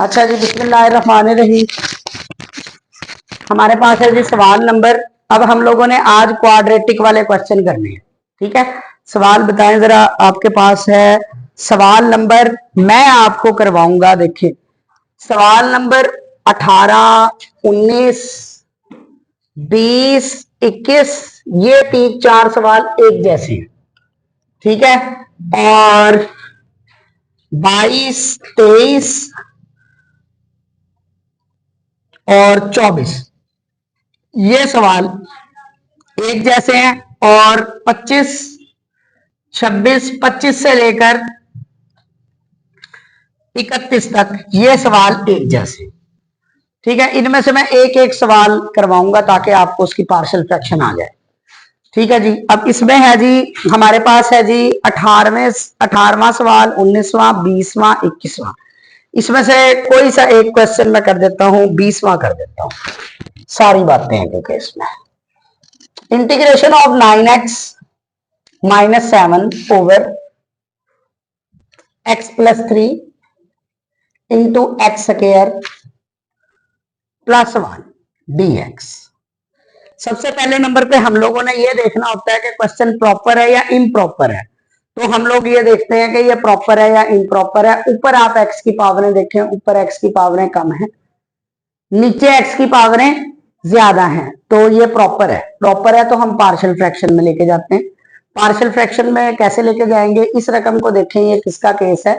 अच्छा जी, बिस्मिल्लाहिर्रहमानिर्रहीम। हमारे पास है जी सवाल नंबर, अब हम लोगों ने आज क्वाड्रेटिक वाले क्वेश्चन करने हैं। ठीक है, सवाल बताएं जरा, आपके पास है सवाल नंबर, मैं आपको करवाऊंगा। देखिए सवाल नंबर 18, 19, 20, 21, ये तीन चार सवाल एक जैसे हैं। ठीक है, और 22, 23 और 24 ये सवाल एक जैसे हैं, और 25, 26, 25 से लेकर 31 तक ये सवाल एक जैसे। ठीक है, इनमें से मैं एक एक सवाल करवाऊंगा ताकि आपको उसकी पार्शियल फ्रैक्शन आ जाए। ठीक है जी, अब इसमें है जी, हमारे पास है जी 18वां सवाल, 19वां, 20वां, 21वां। इसमें से कोई सा एक क्वेश्चन मैं कर देता हूं, 20वां कर देता हूं, सारी बातें हैं क्योंकि इसमें integration of 9x minus 7 over x plus 3 into x square plus 1 dx। सबसे पहले नंबर पे हम लोगों ने ये देखना होता है कि क्वेश्चन प्रॉपर है या इम्प्रॉपर है। तो हम लोग ये देखते हैं कि ये प्रॉपर है या इम्प्रॉपर है। ऊपर आप x की पावरें देखें, ऊपर x की पावरें कम है, नीचे x की पावरें ज्यादा हैं, तो ये प्रॉपर है। प्रॉपर है तो हम पार्शियल फ्रैक्शन में लेके जाते हैं। पार्शियल फ्रैक्शन में कैसे लेके जाएंगे, इस रकम को देखें, ये किसका केस है,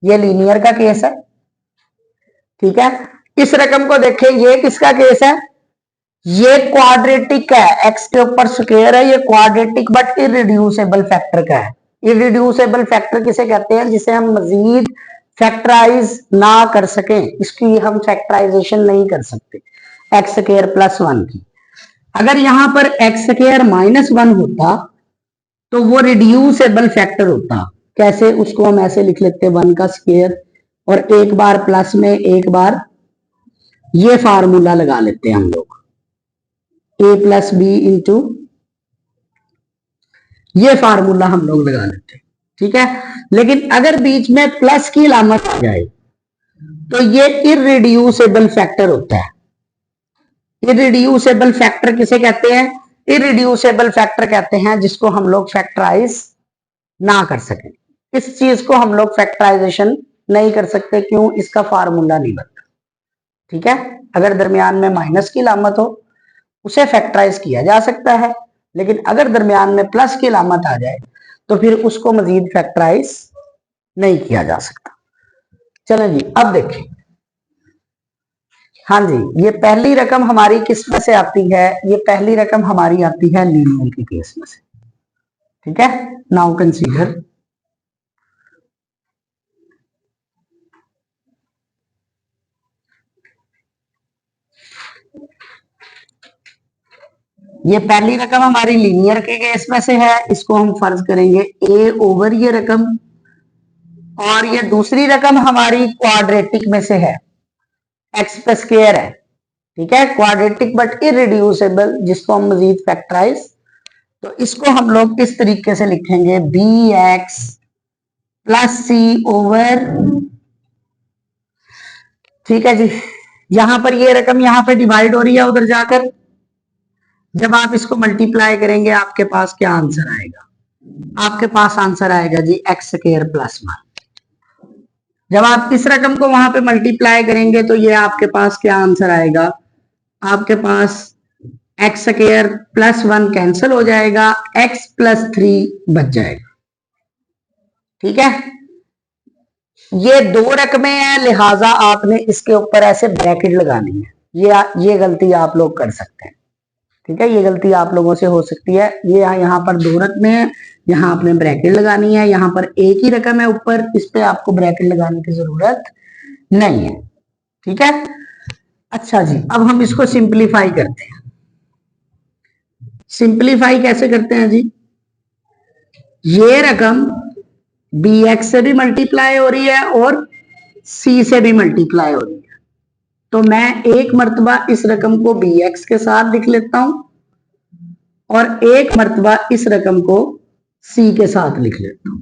ये लीनियर का केस है। ठीक है, इस रकम को देखें, ये किसका केस है, ये क्वाड्रेटिक है, x के ऊपर स्क्वायर है, ये क्वाड्रेटिक बट इररिड्यूसिबल फैक्टर का है। इररिड्यूसिबल फैक्टर किसे कहते हैं, जिसे हम मजीद फैक्टराइज ना कर सकें, इसकी हम फैक्टराइजेशन नहीं कर सकते एक्स स्क्वायर प्लस 1 की। अगर यहां पर एक्स स्क्वायर माइनस 1 होता तो वो रिड्यूसेबल फैक्टर होता। कैसे, उसको हम ऐसे लिख लेते, 1 का स्क्वायर और एक बार प्लस में एक बार ये फार्मूला लगा लेते हैं हम लोग, a प्लस बी इंटू, ये फार्मूला हम लोग लगा लेते हैं। ठीक है, लेकिन अगर बीच में प्लस की अलामत आ जाए तो ये इररिड्यूसेबल फैक्टर होता है। इररिड्यूसेबल फैक्टर किसे कहते हैं, इररिड्यूसेबल फैक्टर कहते हैं जिसको हम लोग फैक्टराइज ना कर सकें। इस चीज को हम लोग फैक्टराइजेशन नहीं कर सकते, क्यों, इसका फार्मूला नहीं बनता। ठीक है, अगर दरमियान में माइनस की अलामत हो उसे फैक्टराइज किया जा सकता है, लेकिन अगर दरमियान में प्लस की अलामत आ जाए तो फिर उसको मजीद फैक्टराइज नहीं किया जा सकता। चलो जी, अब देखें। हाँ जी, ये पहली रकम हमारी किस में से आती है, ये पहली रकम हमारी आती है लीनियर के केस में से। ठीक है, नाउ कंसीडर, ये पहली रकम हमारी लीनियर के केस में से है, इसको हम फर्ज करेंगे a ओवर ये रकम, और ये दूसरी रकम हमारी क्वाड्रेटिक में से है, एक्स प्लस स्क्वायर है। ठीक है, क्वाड्रेटिक बट इररिड्यूसेबल, जिसको हम मजीद फैक्टराइज, तो इसको हम लोग इस तरीके से लिखेंगे, बी एक्स प्लस सी ओवर। ठीक है जी, यहां पर ये रकम यहां पे डिवाइड हो रही है उधर जाकर, जब आप इसको मल्टीप्लाई करेंगे आपके पास क्या आंसर आएगा, आपके पास आंसर आएगा जी एक्स स्क्वायर प्लस 1। जब आप इस रकम को वहां पे मल्टीप्लाई करेंगे तो ये आपके पास क्या आंसर आएगा, आपके पास एक्स स्क्वायर प्लस 1 कैंसिल हो जाएगा, एक्स प्लस 3 बच जाएगा। ठीक है, ये दो रकमें हैं, लिहाजा आपने इसके ऊपर ऐसे ब्रैकेट लगानी है। ये गलती आप लोग कर सकते हैं। ठीक है, ये गलती आप लोगों से हो सकती है। ये यहाँ पर दो रकमें हैं, यहाँ आपने ब्रैकेट लगानी है, यहाँ पर एक ही रकम है ऊपर, इस पे आपको ब्रैकेट लगाने की जरूरत नहीं है। ठीक है, अच्छा जी, अब हम इसको सिंप्लीफाई करते हैं। सिंप्लीफाई कैसे करते हैं जी, ये रकम बी एक्स से भी मल्टीप्लाई हो रही है और सी से भी मल्टीप्लाई हो रही है, तो मैं एक मर्तबा इस रकम को बी एक्स के साथ लिख लेता हूं और एक मर्तबा इस रकम को सी के साथ लिख लेता हूं।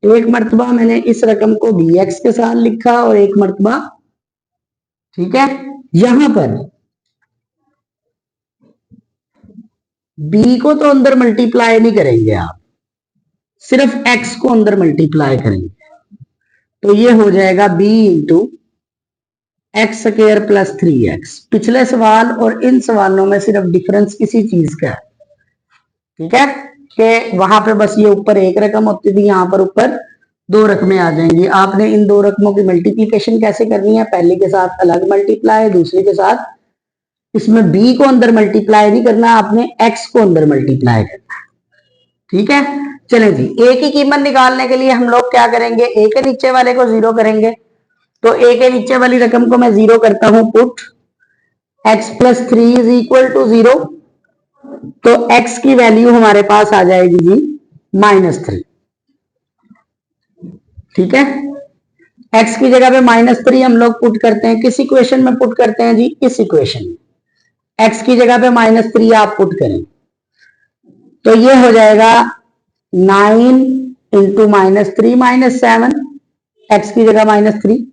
एक मर्तबा मैंने इस रकम को बी एक्स के साथ लिखा और एक मर्तबा, ठीक है, यहां पर बी को तो अंदर मल्टीप्लाई नहीं करेंगे आप, सिर्फ एक्स को अंदर मल्टीप्लाई करेंगे, तो ये हो जाएगा b into x square plus 3x। पिछले सवाल और इन सवालों में सिर्फ डिफरेंस किसी चीज का है, ठीक है, कि वहां पे बस ये ऊपर एक रकम होती थी, यहां पर ऊपर दो रकमें आ जाएंगी। आपने इन दो रकमों की मल्टीप्लीकेशन कैसे करनी है, पहले के साथ अलग मल्टीप्लाई, दूसरे के साथ, इसमें b को अंदर मल्टीप्लाई नहीं करना, आपने x को अंदर मल्टीप्लाई करना है, ठीक है। चले जी, a की कीमत निकालने के लिए हम लोग क्या करेंगे, a के नीचे वाले को जीरो करेंगे, तो a के नीचे वाली रकम को मैं जीरो करता हूं, put x plus 3 is equal to 0, तो x की वैल्यू हमारे पास आ जाएगी जी -3, ठीक है। x की जगह पे -3 हम लोग पुट करते हैं, किस इक्वेशन में पुट करते हैं जी, इस इक्वेशन में x की जगह पे -3 आप पुट करें, तो ये हो जाएगा 9 इंटू -3 -7, x की जगह -3,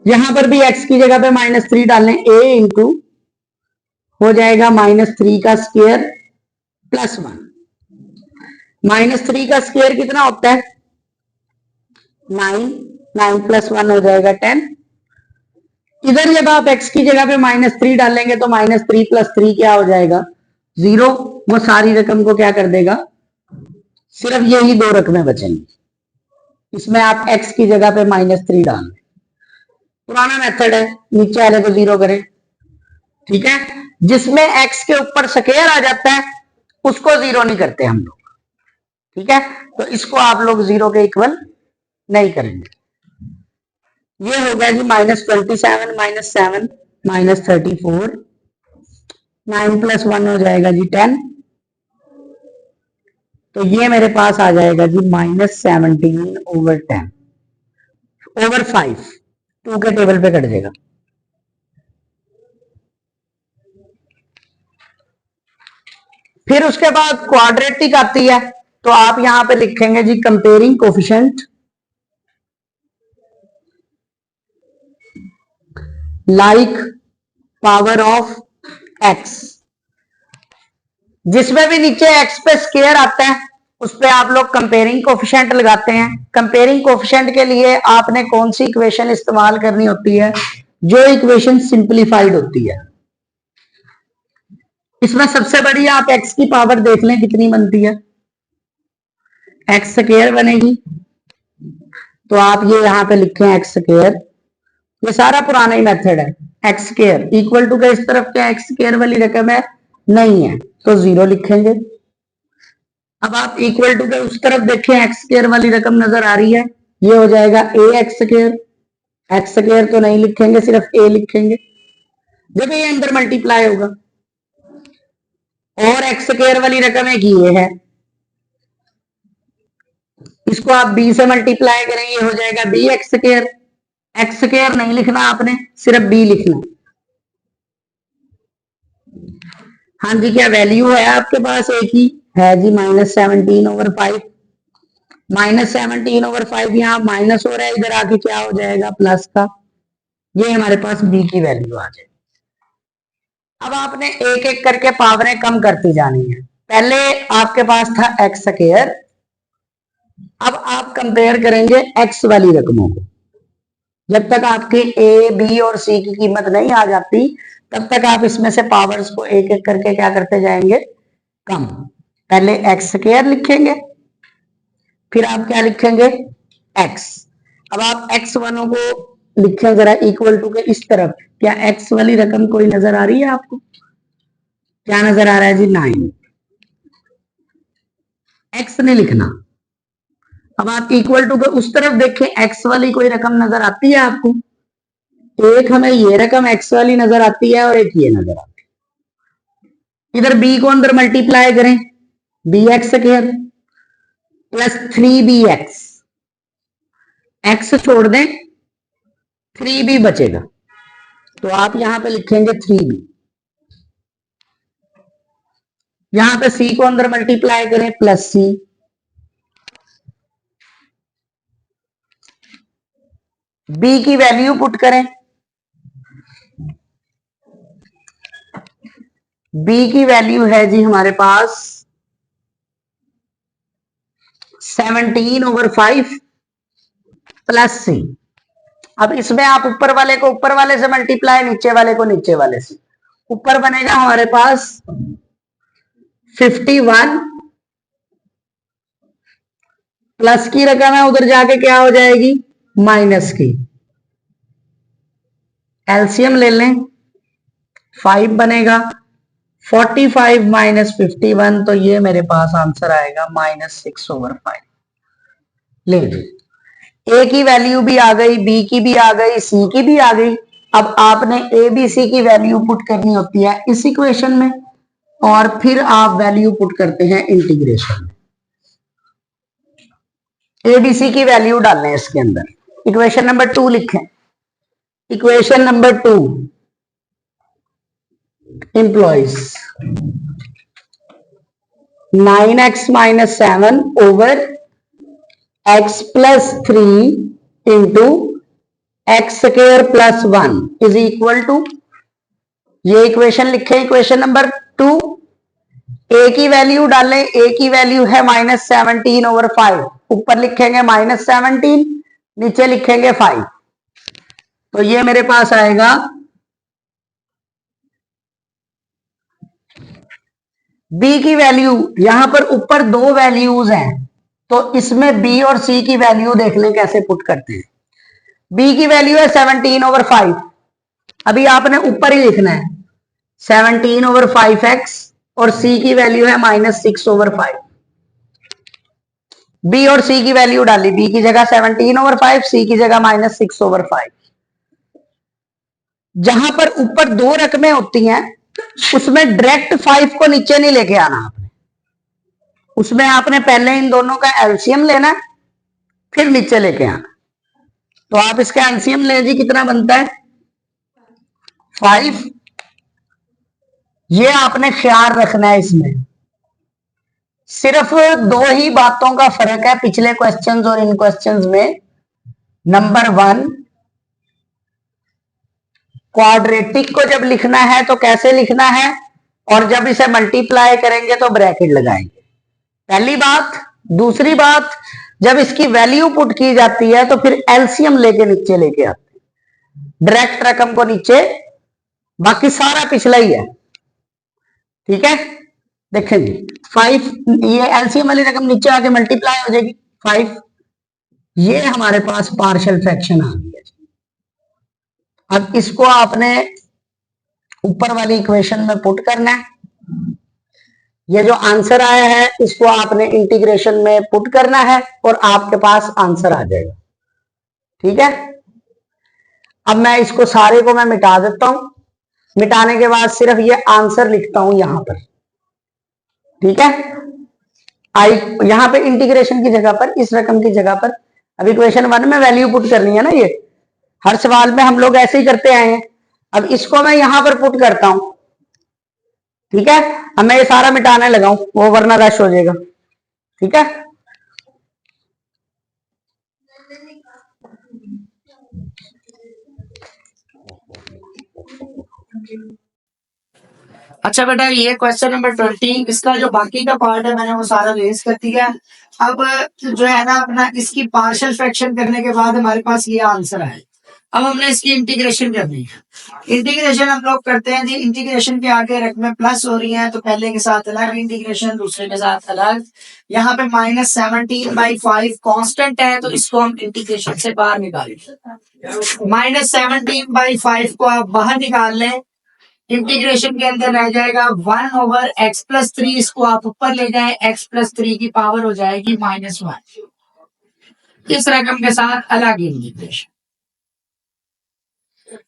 यहां पर भी x की जगह पे -3 डालने, a इंटू हो जाएगा -3 का स्क्वायर प्लस 1, -3 का स्क्वायर कितना होता है 9, 9 प्लस 1 हो जाएगा 10। इधर जब आप x की जगह पे -3 डालेंगे तो -3 प्लस 3 क्या हो जाएगा 0, वो सारी रकम को क्या कर देगा, सिर्फ यही दो रकमें बचेंगी, इसमें आप x की जगह पे -3 डाल दें, पुराना मेथड है, नीचे वाले को जीरो करें, ठीक है। जिसमें x के ऊपर स्क्वायर आ जाता है उसको जीरो नहीं करते हम लोग, ठीक है, तो इसको आप लोग जीरो के इक्वल नहीं करेंगे। ये हो गया जी -27 -7 -34, 9 प्लस 1 हो जाएगा जी 10, तो ये मेरे पास आ जाएगा जी -17 ओवर 10 ओवर 5, 2 के टेबल पे कट जाएगा। फिर उसके बाद क्वाड्रेटिक आती है, तो आप यहां पे लिखेंगे जी comparing coefficient like power of x, जिसमें भी नीचे x पे स्क्वायर आता है उस पे आप लोग कंपेयरिंग कोफिशिएंट लगाते हैं। कंपेयरिंग कोफिशिएंट के लिए आपने कौन सी इक्वेशन इस्तेमाल करनी होती है, जो इक्वेशन सिंप्लीफाइड होती है। इसमें सबसे बड़ी आप x की पावर देख लें कितनी बनती है, एक्स स्क्वायर बनेगी, तो आप ये यहां पे लिखें एक्स स्क्वायर, ये सारा पुराना ही मेथड है, एक्स स्क्वायर इक्वल टू का इस तरफ क्या एक्स स्क्वायर वाली रकम है नहीं है, तो जीरो लिखेंगे। अब आप इक्वल टू के उस तरफ देखें, एक्स स्क्वायर वाली रकम नजर आ रही है, ये हो जाएगा ए एक्स स्क्वायर, एक्स स्क्वायर तो नहीं लिखेंगे, सिर्फ ए लिखेंगे, जब ये अंदर मल्टीप्लाई होगा, और एक्स स्क्वायर वाली रकम एक ये है, इसको आप बी से मल्टीप्लाई करेंगे, हो जाएगा b x square, x square नहीं लिखना आपने, सिर्फ बी लिखना। हाँ जी, क्या वैल्यू है आपके पास एक ही है जी -17 ओवर 5, -17 ओवर 5, यहाँ माइनस हो रहा है, इधर आके क्या हो जाएगा प्लस का, ये हमारे पास बी की वैल्यू आ जाएगी। अब आपने एक एक करके पावरें कम करती जानी है, पहले आपके पास था एक्स स्क्वायर, अब आप कंपेयर करेंगे एक्स वाली रकमों को, जब तक आपके ए बी और सी की कीमत नहीं आ जाती तब तक आप इसमें से पावर्स को एक एक करके क्या करते जाएंगे, कम। पहले एक्स स्क्वायर लिखेंगे, फिर आप क्या लिखेंगे एक्स। अब आप एक्स वनों को लिखें जरा इक्वल टू के इस तरफ, क्या एक्स वाली रकम कोई नजर आ रही है आपको, क्या नजर आ रहा है जी 9, एक्स नहीं लिखना। अब आप इक्वल टू के उस तरफ देखें, एक्स वाली कोई रकम नजर आती है आपको, एक हमें ये रकम एक्स वाली नजर आती है और एक ये नजर आती है। इधर बी को अंदर मल्टीप्लाई करें, b x square plus 3 x, x छोड़ दें 3b बचेगा, तो आप यहां पे लिखेंगे 3b, यहां पे c को अंदर मल्टीप्लाई करें प्लस c, बी की वैल्यू पुट करें, बी की वैल्यू है जी हमारे पास 17/5 प्लस सी। अब इसमें आप ऊपर वाले को ऊपर वाले से मल्टीप्लाई, नीचे वाले को नीचे वाले से। ऊपर बनेगा हमारे पास 51 प्लस की रकम है, उधर जाके क्या हो जाएगी माइनस की। एलसीएम ले लें, 5 बनेगा, 45 माइनस 51, तो ये मेरे पास आंसर आएगा -6/5। ले ली, ए की वैल्यू भी आ गई, बी की भी आ गई, सी की भी आ गई। अब आपने ए बी सी की वैल्यू पुट करनी होती है इस इक्वेशन में, और फिर आप वैल्यू पुट करते हैं इंटीग्रेशन में। एबीसी की वैल्यू डालने इसके अंदर। इक्वेशन नंबर 2 लिखें, equation number 2 implies 9x minus 7 over x plus 3 into x square plus 1 is equal to, ये इक्वेशन लिखे इक्वेशन नंबर 2। ए की वैल्यू डालें, ए की वैल्यू है -17/5, ऊपर लिखेंगे -17, नीचे लिखेंगे 5, तो ये मेरे पास आएगा बी की वैल्यू। यहां पर ऊपर 2 वैल्यूज हैं, तो इसमें बी और सी की वैल्यू देख लें कैसे पुट करते हैं। बी की वैल्यू है 17/5, अभी आपने ऊपर ही लिखना है 17/5x, और सी की वैल्यू है -6/5। बी और सी की वैल्यू डाली, बी की जगह 17/5, सी की जगह -6/5। जहां पर ऊपर 2 रकमें होती हैं उसमें डायरेक्ट 5 को नीचे नहीं लेके आना आपने, उसमें आपने पहले इन दोनों का एलसीएम लेना, फिर नीचे लेके आना। तो आप इसका एलसीएम ले जी, कितना बनता है 5। ये आपने ख्याल रखना है, इसमें सिर्फ 2 ही बातों का फर्क है पिछले क्वेश्चंस और इन क्वेश्चंस में। नंबर 1, क्वाड्रेटिक को जब लिखना है तो कैसे लिखना है, और जब इसे मल्टीप्लाई करेंगे तो ब्रैकेट लगाएंगे, पहली बात। दूसरी बात, जब इसकी वैल्यू पुट की जाती है तो फिर एलसीएम लेके नीचे लेके आते हैं, डायरेक्ट रकम को नीचे, बाकी सारा पिछला ही है, ठीक है। देखें जी 5, ये एलसीएम वाली रकम नीचे आके मल्टीप्लाई हो जाएगी 5, ये हमारे पास पार्शियल फ्रैक्शन आ गया। अब इसको आपने ऊपर वाली इक्वेशन में पुट करना है, ये जो आंसर आया है इसको आपने इंटीग्रेशन में पुट करना है और आपके पास आंसर आ जाएगा, ठीक है। अब मैं इसको सारे को मैं मिटा देता हूं, मिटाने के बाद सिर्फ ये आंसर लिखता हूं यहां पर, ठीक है। आई यहां पे इंटीग्रेशन की जगह पर, इस रकम की जगह पर, अब इक्वेशन 1 में वैल्यू पुट करनी है ना, ये हर सवाल में हम लोग ऐसे ही करते आए हैं। अब इसको मैं यहां पर पुट करता हूं, ठीक है। अब मैं ये सारा मिटाने लगाऊं, वो वरना रश हो जाएगा, ठीक है। अच्छा बेटा, ये क्वेश्चन नंबर 20, इसका जो बाकी का पार्ट है मैंने वो सारा रेज कर दिया। अब जो है ना अपना इसकी पार्शियल फ्रैक्शन करने के बाद हमारे पास ये आंसर है। अब हमने इसकी इंटीग्रेशन करनी है। इंटीग्रेशन हम लोग करते हैं जी, इंटीग्रेशन के आगे रकमें प्लस हो रही हैं तो पहले के साथ अलग इंटीग्रेशन, दूसरे के साथ अलग। यहाँ पे -17/5 कांस्टेंट है तो इसको हम इंटीग्रेशन से बाहर निकालेंगे। -17/5 को आप बाहर निकाल लें, इंटीग्रेशन के अंदर रह जाएगा 1/x+3, इसको आप ऊपर ले जाएं, x+3 की पावर हो जाएगी -1। इस रकम के साथ अलग इंटीग्रेशन।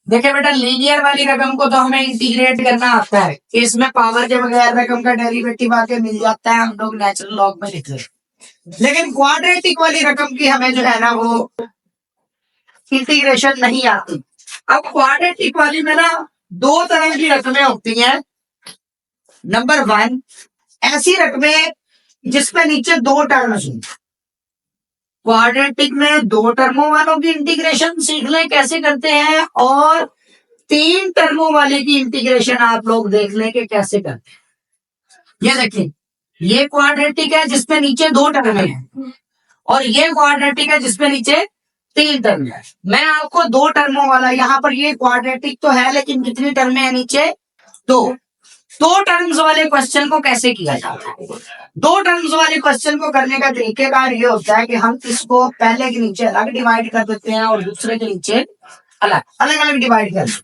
देखिए बेटा, लीनियर वाली रकम को तो हमें इंटीग्रेट करना आता है, इसमें पावर के बगैर रकम का डेरिवेटिव आके मिल जाता है, हम लोग नेचुरल लॉग में लिख रहे हैं। लेकिन क्वाड्रेटिक वाली रकम की हमें जो है ना वो इंटीग्रेशन नहीं आती। अब क्वाड्रेटिक वाली में ना 2 तरह की रकमें होती हैं। नंबर 1, ऐसी रकमें जिसमें नीचे 2 टर्म्स हों, क्वाड्रेटिक में दो टर्मों वालों की इंटीग्रेशन सीख लें कैसे करते हैं, और तीन टर्मों वाले की इंटीग्रेशन आप लोग देख लें कि कैसे करते हैं। ये देखिए, ये क्वाड्रेटिक है जिसमें नीचे दो टर्म है, और ये क्वाड्रेटिक है जिसमें नीचे तीन टर्म है। मैं आपको दो टर्मों वाला, यहाँ पर ये क्वाड्रेटिक तो है लेकिन कितनी टर्में है नीचे? दो टर्म्स वाले क्वेश्चन को कैसे किया जाता है? दो टर्म्स वाले क्वेश्चन को करने का तरीकेकार ये होता है कि हम इसको पहले के नीचे अलग डिवाइड कर देते हैं और दूसरे के नीचे अलग अलग डिवाइड कर देते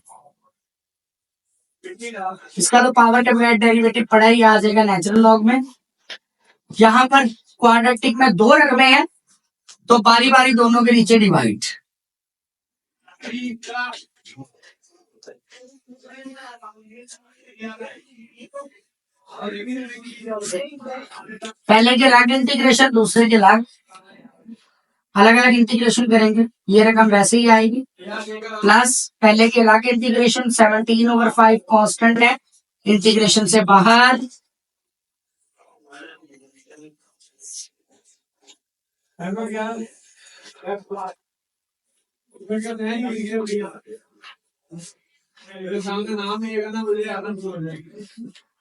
हैं। इसका तो पावर का डेरिवेटिव पढ़ा ही आ जाएगा नेचुरल लॉग में। यहाँ पर क्वाड्रेटिक में दो रकमें हैं तो बारी बारी दोनों के नीचे डिवाइड। पहले के अलग इंटीग्रेशन, दूसरे के अलग अलग इंटीग्रेशन करेंगे, ये रकम वैसे ही आएगी। प्लस पहले के अलग इंटीग्रेशन 17/5 कांस्टेंट है, इंटीग्रेशन से बाहर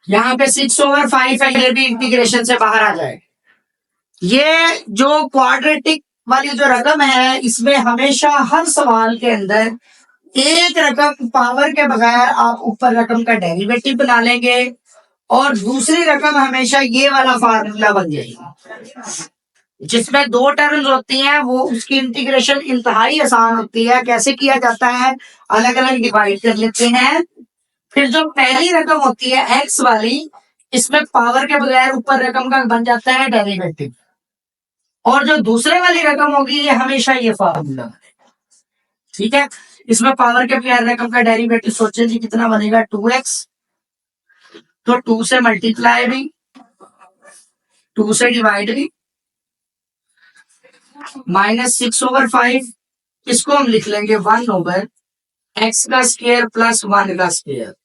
यहाँ पे 6/5 है, ये भी इंटीग्रेशन से बाहर आ जाए। ये जो क्वाड्रेटिक वाली जो रकम है, इसमें हमेशा हर सवाल के अंदर एक रकम पावर के बगैर आप ऊपर रकम का डेरिवेटिव बना लेंगे और दूसरी रकम हमेशा ये वाला फार्मूला बन जाएगी। जिसमें दो टर्म्स होती हैं वो उसकी इंटीग्रेशन इंतहाई आसान होती है। कैसे किया जाता है? अलग अलग डिवाइड कर लेते हैं, फिर जो पहली रकम होती है एक्स वाली, इसमें पावर के बगैर ऊपर रकम का बन जाता है डेरिवेटिव, और जो दूसरे वाली रकम होगी ये हमेशा ये फार्मूला बनेगा। ठीक है, इसमें पावर के बगैर रकम का डेरिवेटिव सोचें जी कितना बनेगा? 2x, तो 2 से मल्टीप्लाई भी, 2 से डिवाइड भी, -6/5, इसको हम लिख लेंगे 1/x का स्क्वायर प्लस 1 का स्क्वायर।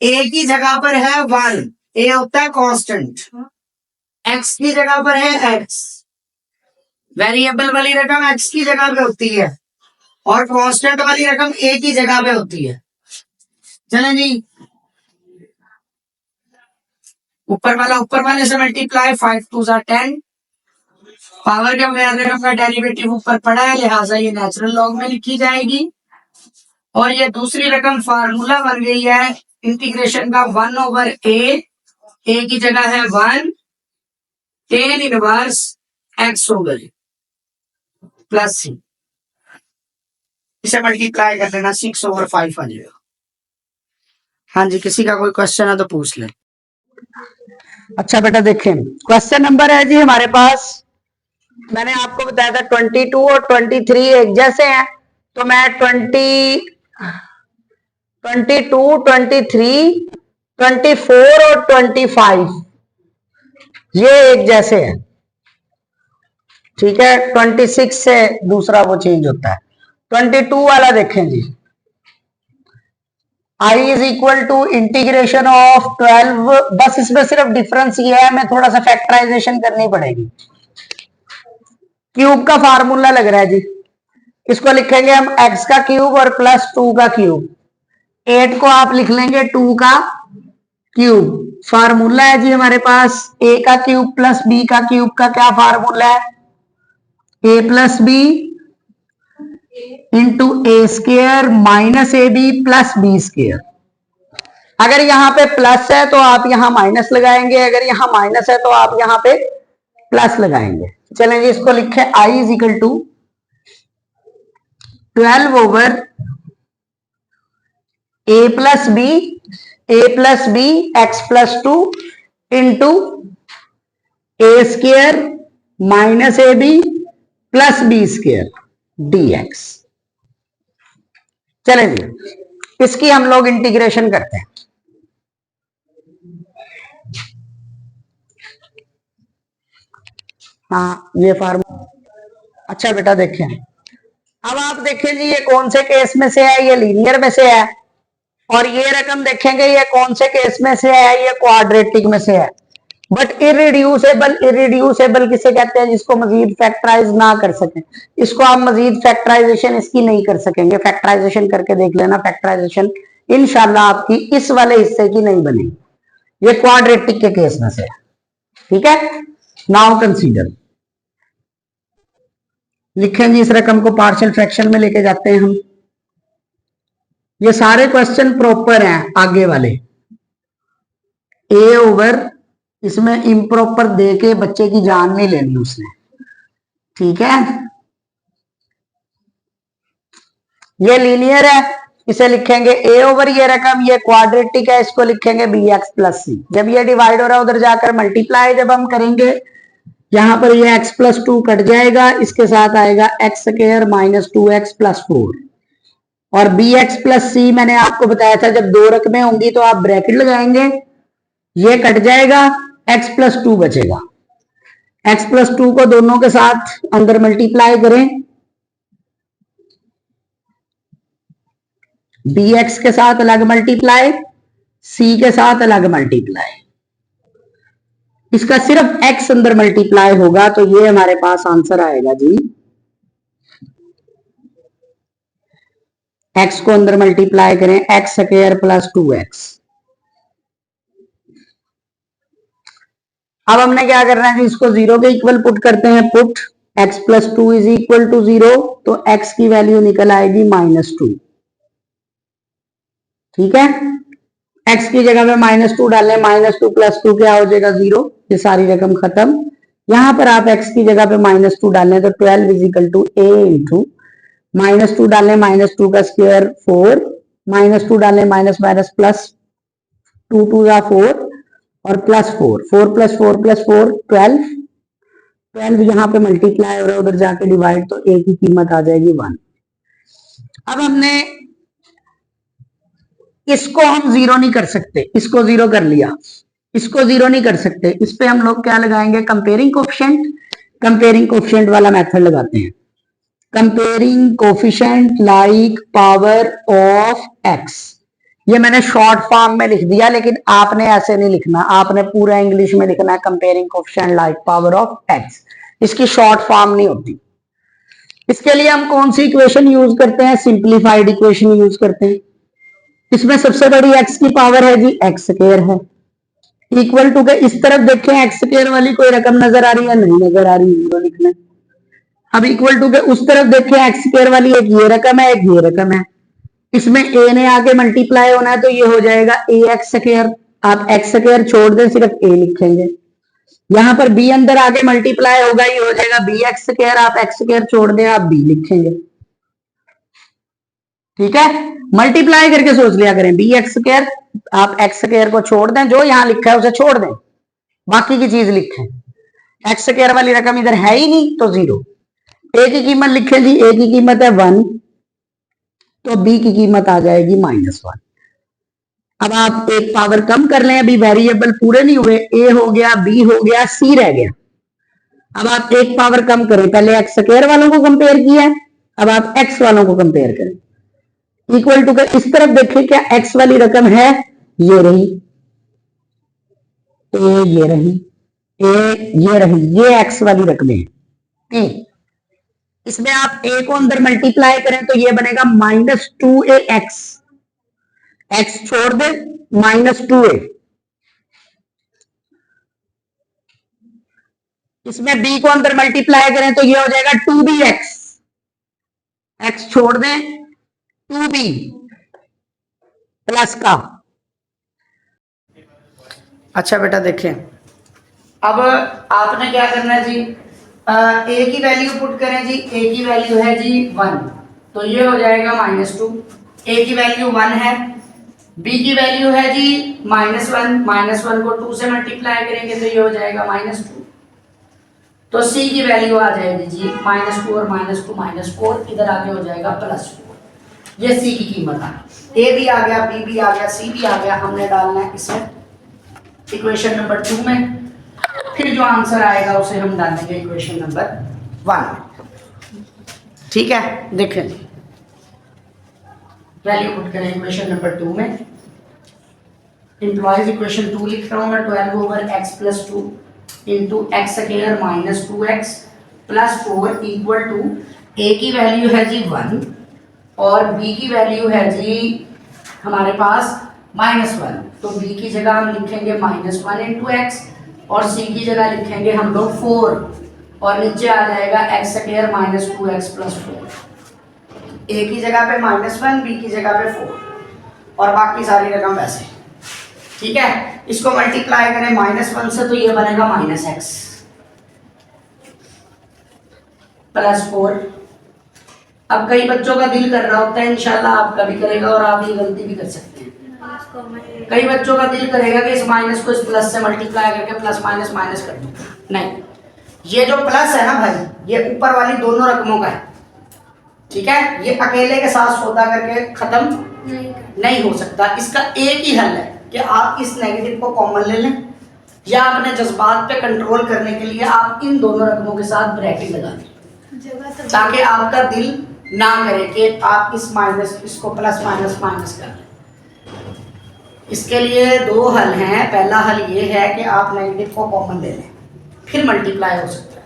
ए की जगह पर है 1, ए होता है कांस्टेंट, x की जगह पर है x, वेरिएबल वाली रकम x की जगह पे होती है और कांस्टेंट वाली रकम a की जगह पे होती है। चलें जी, ऊपर वाले से मल्टीप्लाई, 5 2 10, पावर के बगैर रकम का डेरिवेटिव ऊपर पड़ा है, लिहाजा ये नेचुरल लॉग में लिखी जाएगी। और ये दूसरी रकम फार्मूला बन गई है इंटीग्रेशन का 1/a, a की जगह है 1, tan इनवर्स x हो गई प्लस c, इसे मल्टीप्लाई कर लेना, 6/5 आ जाएगा। हाँ जी, किसी का कोई क्वेश्चन है तो पूछ ले। अच्छा बेटा देखें, क्वेश्चन नंबर है जी हमारे पास, मैंने आपको बताया था 22 और 23 एक जैसे हैं, तो मैं 22, 23, 24 और 25 ये एक जैसे हैं। ठीक है, 26 से दूसरा वो चेंज होता है। 22 वाला देखें जी, I is equal to integration of 12, बस इसमें सिर्फ डिफरेंस ये है, मैं थोड़ा सा फैक्टराइजेशन करनी पड़ेगी। क्यूब का फार्मूला लग रहा है जी, इसको लिखेंगे हम x का क्यूब और प्लस 2 का क्यूब। 8 को आप लिख लेंगे 2 का क्यूब। फार्मूला है जी हमारे पास a का क्यूब प्लस b का क्यूब का क्या फार्मूला है? a plus b into a square minus a b plus b square. अगर यहाँ पे प्लस है तो आप यहाँ माइनस लगाएंगे, अगर यहाँ माइनस है तो आप यहाँ पे प्लस लगाएंगे। चलेंगे, इसको लिखे I is equal to 12 a plus b x plus 2 into a square minus a b plus b square dx। चलेंगे, इसकी हम लोग इंटीग्रेशन करते हैं। हाँ, ये फार्मूला। अच्छा बेटा देखें, अब आप देखें जी ये कौन से केस में से है? ये लीनियर में से है। और ये रकम देखेंगे ये कौन से केस में से है? ये क्वाड्रेटिक में से है। बट इरिड्यूसेबल किसे कहते हैं? जिसको मजीद फैक्टराइज ना कर सके, इसको आप मजीद फैक्टराइजेशन इसकी नहीं कर सकेंगे। फैक्टराइजेशन करके देख लेना, फैक्टराइजेशन इंशाल्लाह आपकी इस वाले हिस्से की नहीं बनेगी। ये क्वाड्रेटिक के केस में से है, ठीक है। नाउ कंसीडर, लिखें जी इस रकम को पार्शियल फ्रैक्शन में लेके जाते हैं हम। ये सारे क्वेश्चन प्रॉपर हैं आगे वाले, ए ओवर, इसमें इम्प्रॉपर दे के बच्चे की जान नहीं लेनी उसने, ठीक है। ये लीनियर है, इसे लिखेंगे ए ओवर ये रकम, ये क्वाड्रेटिक है, इसको लिखेंगे बी एक्स प्लस सी। जब ये डिवाइड हो रहा है उधर जाकर मल्टीप्लाई जब हम करेंगे, यहां पर ये x प्लस टू कट जाएगा, इसके साथ आएगा x square minus 2x plus 4, और बी एक्स प्लस सी मैंने आपको बताया था जब दो रकमें होंगी तो आप ब्रैकेट लगाएंगे, ये कट जाएगा, x प्लस 2 बचेगा। x प्लस 2 को दोनों के साथ अंदर मल्टीप्लाई करें, bx के साथ अलग मल्टीप्लाई, c के साथ अलग मल्टीप्लाई, इसका सिर्फ x अंदर मल्टीप्लाई होगा तो ये हमारे पास आंसर आएगा जी। x को अंदर मल्टीप्लाई करें, एक्स स्क्वायर प्लस 2x। अब हमने क्या करना है, इसको जीरो के इक्वल पुट करते हैं, put x plus 2 is equal to 0, तो x की वैल्यू निकल आएगी -2, ठीक है। x की जगह पे -2 डालें, -2 प्लस 2 क्या हो जाएगा 0, ये सारी रकम खत्म। यहां पर आप x की जगह पे -2 डालें तो 12 is equal to a into -2 डालें, -2 का स्क्वायर 4, -2 डालें, माइनस माइनस प्लस 2 2 जा 4 और प्लस 4, 4 प्लस 4 प्लस 4 12, 12 यहाँ पे मल्टीप्लाई हो रहा है, उधर जाके डिवाइड, तो a की कीमत आ जाएगी 1। अब हमने इसको हम जीरो नहीं कर सकते, इसको जीरो कर लिया, इसको जीरो नहीं कर सकते, इस पे हम लोग क्या लगाएंगे, कंपेयरिंग कोफिशिएंट। कंपेयरिंग कोफिशिएंट वाला मेथड लगाते हैं, comparing coefficient like power of x। ये मैंने शॉर्ट फॉर्म में लिख दिया, लेकिन आपने ऐसे नहीं लिखना, आपने पूरा इंग्लिश में लिखना है comparing coefficient like power of x। इसकी शॉर्ट फॉर्म नहीं होती। इसके लिए हम कौन सी इक्वेशन यूज करते हैं, सिंप्लीफाइड इक्वेशन यूज करते हैं। इसमें सबसे बड़ी x की पावर है जी एक्स स्क्वायर है, इक्वल टू के इस तरफ देखें, एक्स स्क्वायर वाली कोई रकम नजर आ रही है, नहीं नजर आ रही, जीरो लिखना है। अब इक्वल टू के उस तरफ देखें, एक्स स्क्वायर वाली एक ये रकम है, एक ये रकम है, इसमें a ने आगे मल्टीप्लाई होना है तो ये हो जाएगा ए एक्स स्क्वायर। आप एक्स स्क्वायर छोड़ दें, सिर्फ a लिखेंगे। यहां पर b अंदर आगे मल्टीप्लाई होगा, ये हो जाएगा बी एक्स स्क्वायर, आप एक्स स्क्वायर छोड़ दें, आप b लिखेंगे, ठीक है। मल्टीप्लाई करके सोच लिया करें, बी एक्स स्क्वायर, आप एक्स स्क्वायर को छोड़ दें, जो यहां लिखा है उसे छोड़ दें, बाकी की चीज लिखें। एक्स स्क्वायर वाली रकम इधर है ही नहीं तो 0। ए की कीमत लिखें जी, ए की कीमत है 1, तो बी की कीमत आ जाएगी -1। अब आप एक पावर कम कर लें, अभी वेरिएबल पूरे नहीं हुए, ए हो गया, बी हो गया, सी रह गया। अब आप एक पावर कम करें, पहले एक्स स्क्वायर वालों को कंपेयर किया है, अब आप एक्स वालों को कंपेयर करें, इक्वल टू कर इस तरफ देखिए, क्या एक्स वाली रकम है, ये रही, ए ये रही, ए ये रही, ये एक्स वाली रकमें हैं। इसमें आप a को अंदर मल्टीप्लाई करें तो ये बनेगा -2ax, x छोड़ दे, -2a। इसमें b को अंदर मल्टीप्लाई करें तो ये हो जाएगा 2bx, x छोड़ दें, 2b प्लस का। अच्छा बेटा देखें, अब आपने क्या करना है जी, ए की वैल्यू पुट करें जी, ए की वैल्यू है जी 1, तो ये हो जाएगा -2, ए की वैल्यू 1 है, बी की वैल्यू है जी -1, -1 को 2 से मल्टीप्लाई करेंगे तो ये हो जाएगा -2, तो सी की वैल्यू आ जाएगी जी -2 और -2 इधर आगे हो जाएगा +4। ये सी की कीमत आ गई, ए भी आ गया, बी भी आ गया, सी भी आ गया, हमने डालना है इसमें इक्वेशन नंबर 2 में, फिर जो आंसर आएगा उसे हम डालेंगे इक्वेशन नंबर 1, ठीक है। देखें वैल्यू पुट करें इक्वेशन नंबर 2 में, इम्प्लॉइज इक्वेशन 2 लिख रहा हूँ मैं, 12 over x plus 2 into x square minus 2x plus 4 equal to a की वैल्यू है जी 1 और बी की वैल्यू है जी हमारे पास -1। तो बी की जगह हम लिखेंगे -1 इंटू एक्स और सी की जगह लिखेंगे हम लोग 4 और नीचे आ जाएगा x square minus 2x plus 4। ए की जगह पे -1, बी की जगह पे 4 और बाकी सारी रकम वैसे। ठीक है, इसको मल्टीप्लाई करें -1 से तो ये बनेगा -x प्लस 4। अब कई बच्चों का दिल कर रहा होता है, इंशाल्लाह आपका भी करेगा और आप ये गलती भी कर सकते हैं। कई बच्चों का दिल करेगा कि इस माइनस को इस प्लस से मल्टीप्लाई करके प्लस माइनस माइनस कर दूं। नहीं, ये जो प्लस है ना भाई, ये ऊपर वाली दोनों रकमों का है। ठीक है, ये अकेले के साथ सौदा करके खत्म नहीं हो सकता। इसका एक ही हल है कि आप इस नेगेटिव को कॉमन ले लें या अपने जज्बात पे कंट्रोल करने के लिए आप इन दोनों रकमों के साथ ब्रैकेट लगा दें ताकि आपका दिल ना करे कि आप इसको प्लस माइनस माइनस कर लें। इसके लिए दो हल हैं। पहला हल ये है कि आप नेगेटिव को कॉमन ले लें, फिर मल्टीप्लाई हो सकता है।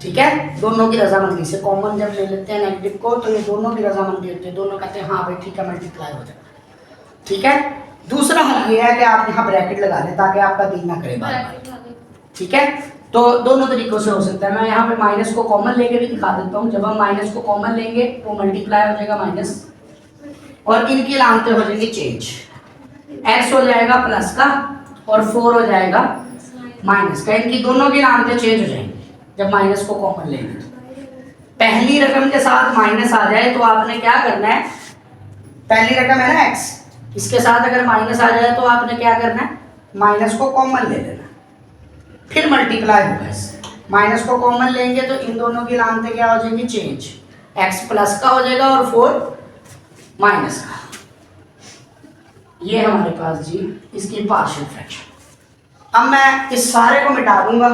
ठीक है, दोनों की रजामंदी से कॉमन जब ले लेते हैं नेगेटिव को तो ये दोनों की रजामंदी होती है, दोनों कहते हैं हाँ भाई ठीक है मल्टीप्लाई हो जाएगा। ठीक है, दूसरा हल ये है कि आप यहाँ ब्रैकेट लगा दें ताकि आपका दिल ना करे बार बार। ठीक है, तो दोनों तरीकों से हो सकता है। मैं यहाँ पे माइनस को कॉमन लेके भी दिखा देता हूँ। जब हम माइनस को कॉमन लेंगे तो मल्टीप्लाई हो जाएगा माइनस और इनकी लामतें हो जाएंगी चेंज। x हो जाएगा प्लस का और 4 हो जाएगा माइनस का। इनकी दोनों की लामतें चेंज हो जाएंगी जब माइनस को कॉमन लेंगे। पहली रकम के साथ माइनस आ जाए तो आपने क्या करना है, पहली रकम है ना x, इसके साथ अगर माइनस आ जाए तो आपने क्या करना है, माइनस को कॉमन ले लेना, फिर मल्टीप्लाई होगा इससे। माइनस को कॉमन लेंगे तो इन दोनों की लामतें क्या हो जाएंगी चेंज, x प्लस का हो जाएगा और 4 माइनस का। ये हमारे पास जी इसकी पार्शियल फ्रैक्शन। अब मैं इस सारे को मिटा दूंगा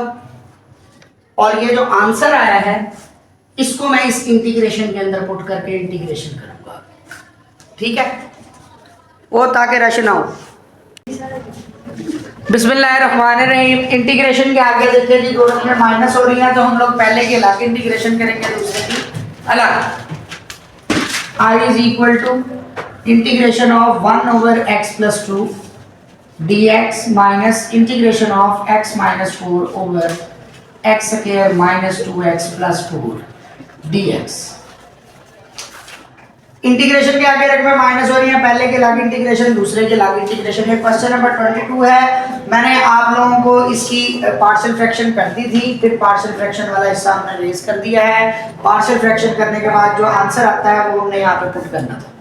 और ये जो आंसर आया है इसको मैं इस इंटीग्रेशन के अंदर पुट करके इंटीग्रेशन करूंगा। ठीक है, वो ताकि रश ना हो। बिस्मिल्लाहिर्रहमानिर्रहीम। इंटीग्रेशन के आगे देखिए जी दोनों में माइनस हो रही है तो हम लोग पहले की अलग इंटीग्रेशन करेंगे, दूसरे की अलग। I is equal to integration of 1 over x plus 2 dx minus integration of x minus 4 over x square minus 2x plus 4 dx। Integration के आगे रकमें माइनस हो रही हैं, पहले के अलग इंटीग्रेशन, दूसरे के अलग इंटीग्रेशन। ये क्वेश्चन नंबर 22 है। मैंने आप लोगों को इसकी पार्शियल फ्रैक्शन कर दी थी, फिर पार्शियल फ्रैक्शन वाला हिस्सा हमने रेज कर दिया है। पार्शियल फ्रैक्शन करने के बाद जो आंसर आता है वो हमने यहाँ पे पुट करना था।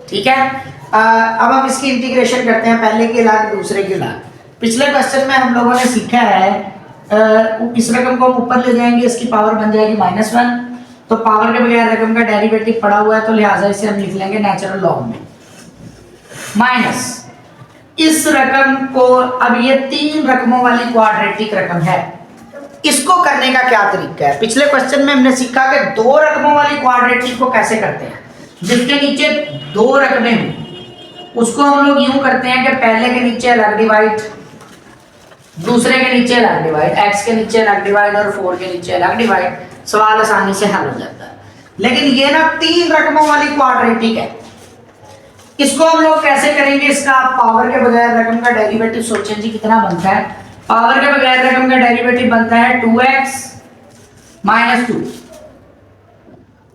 ठीक है, अब हम इसकी इंटीग्रेशन करते हैं, पहले के अलग दूसरे के अलग। पिछले क्वेश्चन में हम लोगों ने सीखा है इस रकम को हम ऊपर ले जाएंगे, इसकी पावर बन जाएगी -1। तो पावर के बगैर रकम का डेरिवेटिव पड़ा हुआ है तो लिहाजा इसे हम लिख लेंगे नेचुरल लॉग में माइनस इस रकम को। अब ये 3 रकमों वाली क्वाड्रेटिक रकम है, इसको करने का क्या तरीका है। पिछले क्वेश्चन में हमने सीखा कि 2 रकमों वाली क्वाड्रेटिक को कैसे करते हैं, जिसके नीचे 2 रकमें हों उसको हम लोग यूं करते हैं कि पहले के नीचे अलग डिवाइड, दूसरे के नीचे अलग डिवाइड, x के नीचे अलग डिवाइड और 4 के नीचे अलग डिवाइड। सवाल आसानी से हल हो जाता है। लेकिन ये ना 3 रकमों वाली क्वाड्रेटिक है, इसको हम लोग कैसे करेंगे। इसका पावर के बगैर रकम का डेरिवेटिव सोचें जी कितना बनता है। पावर के बगैर रकम का डेरिवेटिव बनता है 2x माइनस 2।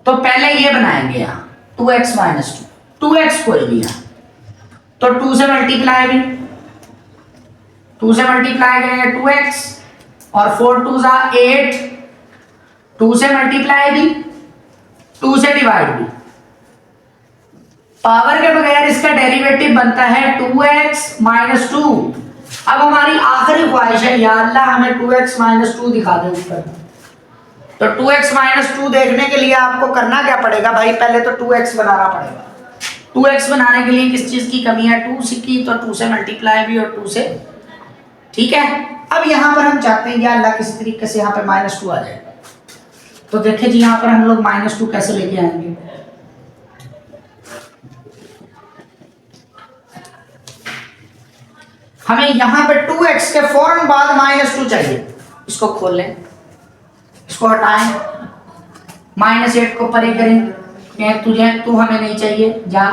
तो पहले ये बनाएंगे यहाँ 2x माइनस 2, 2x कोई नहीं है तो 2 से मल्टीप्लाई भी, 2 से मल्टीप्लाई करेंगे 2x और 4 2 8, 2 से मल्टीप्लाई भी, 2 से डिवाइड भी। पावर के बगैर इसका डेरिवेटिव बनता है 2x माइनस 2। अब हमारी आखिरी ख्वाहिश है या अल्लाह हमें 2x माइनस 2 दिखा दे ऊपर। तो 2x माइनस 2 देखने के लिए आपको करना क्या पड़ेगा भाई, पहले तो 2x बनाना पड़ेगा। 2x बनाने के लिए किस चीज की कमी है, 2 की, तो 2 से मल्टीप्लाई भी और 2 से। ठीक है, अब यहां पर हम चाहते हैं या अल्लाह किसी तरीके से यहाँ पे -2 आ जाए। तो देखिए जी यहाँ पर हम लोग -2 कैसे लेके आएंगे। हमें यहाँ पे 2x के फौरन बाद -2 चाहिए। इसको खोल लें, इसको हटाएं, -8 को परे करें, तुझे तू हमें नहीं चाहिए जा।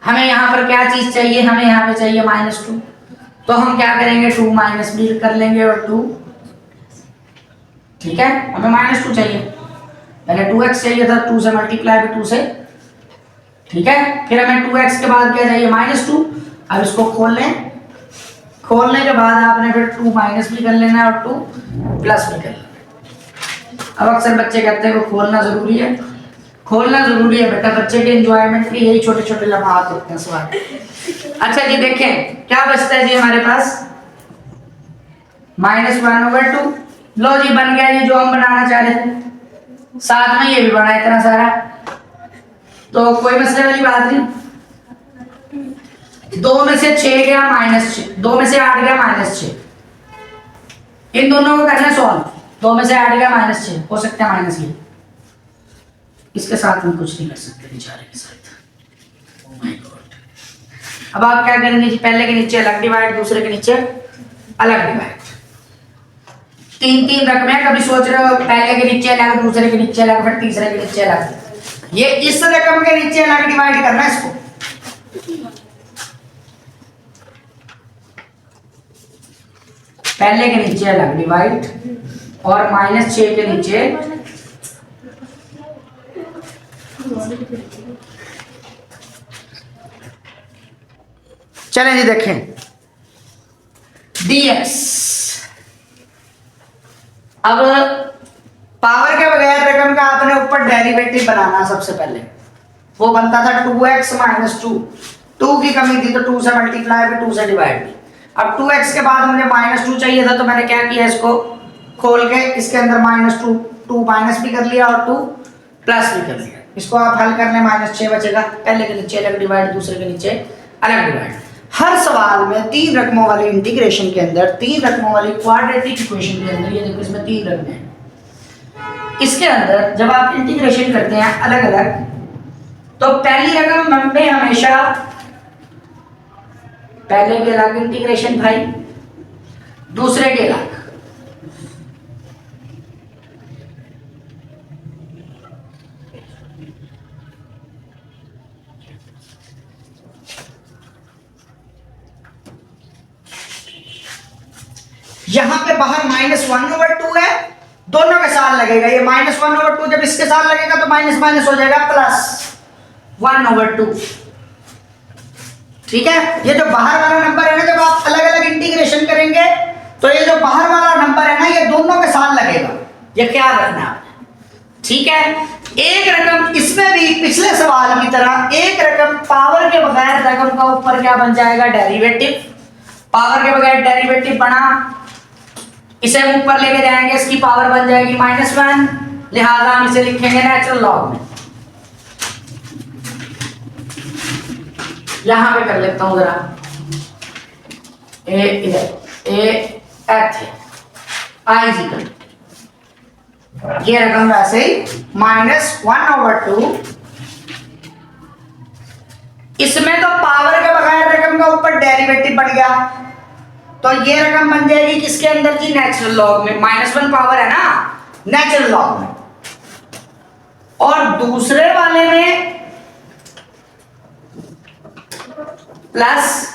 हमें यहाँ पर क्या चीज चाहिए, हमें यहाँ पे चाहिए -2, तो हम क्या करेंगे 2 माइनस भी कर लेंगे और 2, ठीक है, हमें -2 चाहिए, पहले 2x चाहिए था, 2 से मल्टीप्लाई 2 से, ठीक है, फिर हमें 2x के बाद क्या चाहिए -2। अब इसको खोल लें, खोलने के बाद आपने फिर 2 माइनस भी कर लेना है और 2 प्लस भी कर लेना। अब अक्सर बच्चे कहते हैं वो खोलना जरूरी है, खोलना जरूरी है बेटा, बच्चे के एंजॉयमेंट के यही छोटे छोटे लम्हात होते हैं सवाल। अच्छा जी देखें क्या बचता है जी हमारे पास, -1/2। लो जी बन गया ये जो हम बनाना चाह रहे थे, साथ में ये भी बना इतना सारा, तो कोई मसले वाली बात नहीं। 2 में से 6 गया -6, 2 में से 8 गया -6, इन दोनों को करना सॉल्व। 2 में से 8 गया -6, हो सकता है माइनस ये, इसके साथ हम कुछ नहीं कर सकते बेचारे के साथ। oh my God। अब आप क्या करेंगे जी, पहले के नीचे अलग डिवाइड, दूसरे के नीचे अलग डिवाइड, 3 रकमें, कभी सोच रहे हो पहले के नीचे अलग, दूसरे के नीचे अलग, फिर तीसरे के नीचे अलग, ये इस रकम के नीचे अलग डिवाइड करना है इसको। पहले के नीचे अलग डिवाइड और -6 के नीचे चलें जी देखें dx। अब पावर के बगैर रकम का आपने ऊपर डेरिवेटिव बनाना, सबसे पहले वो बनता था 2x - 2, 2 की कमी थी तो 2 से मल्टीप्लाई भी, 2 से डिवाइड भी। अब 2x के बाद मुझे -2 चाहिए था, तो मैंने क्या किया, इसको खोल के इसके अंदर -2, 2 माइनस भी कर लिया और 2 प्लस भी कर लिया। इसको आप हल कर लें, -6 बचेगा, पहले के नीचे अलग डिवाइड, दूसरे के नीचे अलग डिवाइड। हर सवाल में 3 रकमों वाली इंटीग्रेशन के अंदर, 3 रकमों वाली क्वाड्रेटिक इक्वेशन के अंदर, ये देखो इसमें 3 रकमें हैं, इसके अंदर जब आप इंटीग्रेशन करते हैं अलग अलग, तो पहली रकम में हमेशा पहले के अलग इंटीग्रेशन भाई, दूसरे के अलग, यहां पे बाहर -1/2 है, दोनों के साथ लगेगा, ये -1/2 जब इसके साथ लगेगा तो माइनस माइनस हो जाएगा +1/2, ठीक है। ये जो बाहर वाला नंबर है ना, जब आप अलग अलग इंटीग्रेशन करेंगे तो ये जो बाहर वाला नंबर है ना, ये दोनों के साथ लगेगा, ये ख्याल रखना आपने, ठीक है। एक रकम इसमें भी पिछले सवाल की तरह एक रकम पावर के बगैर रकम का ऊपर क्या बन जाएगा, डेरिवेटिव। पावर के बगैर डेरिवेटिव बना, इसे हम ऊपर लेके जाएंगे, इसकी पावर बन जाएगी -1, लिहाजा हम इसे लिखेंगे नेचुरल लॉग में। यहां पे कर लेता हूं जरा, ये रकम वैसे ही -1/2, इसमें तो पावर के बगैर रकम का ऊपर डेरिवेटिव बढ़ गया, तो ये रकम बन जाएगी किसके अंदर जी, नेचुरल लॉग में। -1 पावर है ना, नेचुरल लॉग में। और दूसरे वाले में प्लस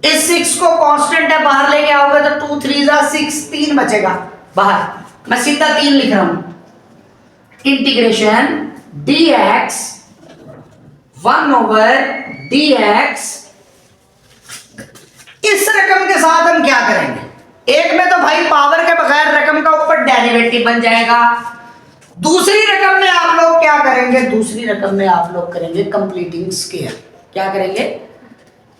इस 6 को कांस्टेंट है, बाहर लेके आओगे तो 2 3 6, 3 बचेगा बाहर, मैं सीधा 3 लिख रहा हूं, इंटीग्रेशन dx 1/dx। इस रकम के साथ हम क्या करेंगे, एक में तो भाई पावर के बगैर रकम का ऊपर डेरिवेटिव बन जाएगा, दूसरी रकम में आप लोग क्या करेंगे, दूसरी रकम में आप लोग करेंगे कंप्लीटिंग स्क्वायर। क्या करेंगे,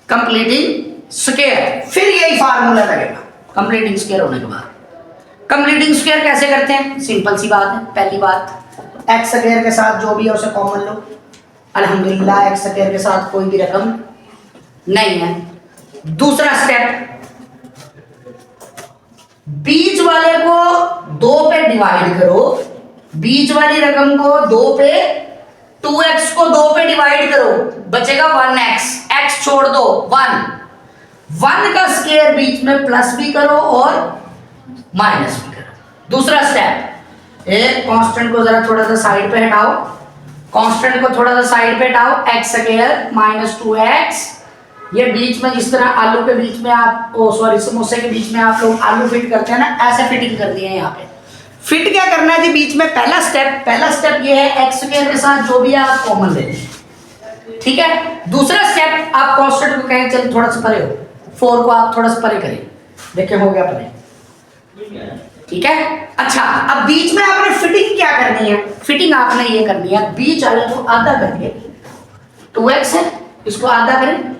कंप्लीटिंग स्क्वायर, फिर यही फार्मूला लगेगा कंप्लीटिंग स्क्वायर होने के बाद। कंप्लीटिंग स्क्वायर कैसे करते हैं, सिंपल सी बात है, पहली बात एक्स स्क्वायर के साथ जो भी है उसे कॉमन लो, अल्हम्दुलिल्लाह एक्स स्क्वायर के साथ कोई भी रकम नहीं है। दूसरा स्टेप, बीच वाले को 2 पे डिवाइड करो, बीच वाली रकम को 2 पे, 2x को 2 पे डिवाइड करो, बचेगा 1x, x छोड़ दो 1 का स्क्वायर बीच में प्लस भी करो और माइनस भी करो। दूसरा स्टेप, एक कांस्टेंट को जरा थोड़ा सा साइड पे हटाओ, कांस्टेंट को थोड़ा सा साइड पे हटाओ, x स्क्वायर माइनस 2x, ये बीच में जिस तरह आलू के बीच में आप समोसे के बीच में आप लोग आलू फिट करते हैं ना, ऐसे फिटिंग कर दी है। यहाँ पे फिट क्या करना है जी, बीच में पहला स्टेप ये है x स्क्वायर के साथ जो भी आप कॉमन ले लें, ठीक है। दूसरा स्टेप आप कांस्टेंट को कहें चल थोड़ा सा परे हो, 4 को आप थोड़ा सा परे करें, देखिए हो गया परे, ठीक है। अच्छा, अब बीच में आपने फिटिंग क्या करनी है, फिटिंग आपने ये करनी है, बीच वाले को आधा करके 2x है, इसको आधा करें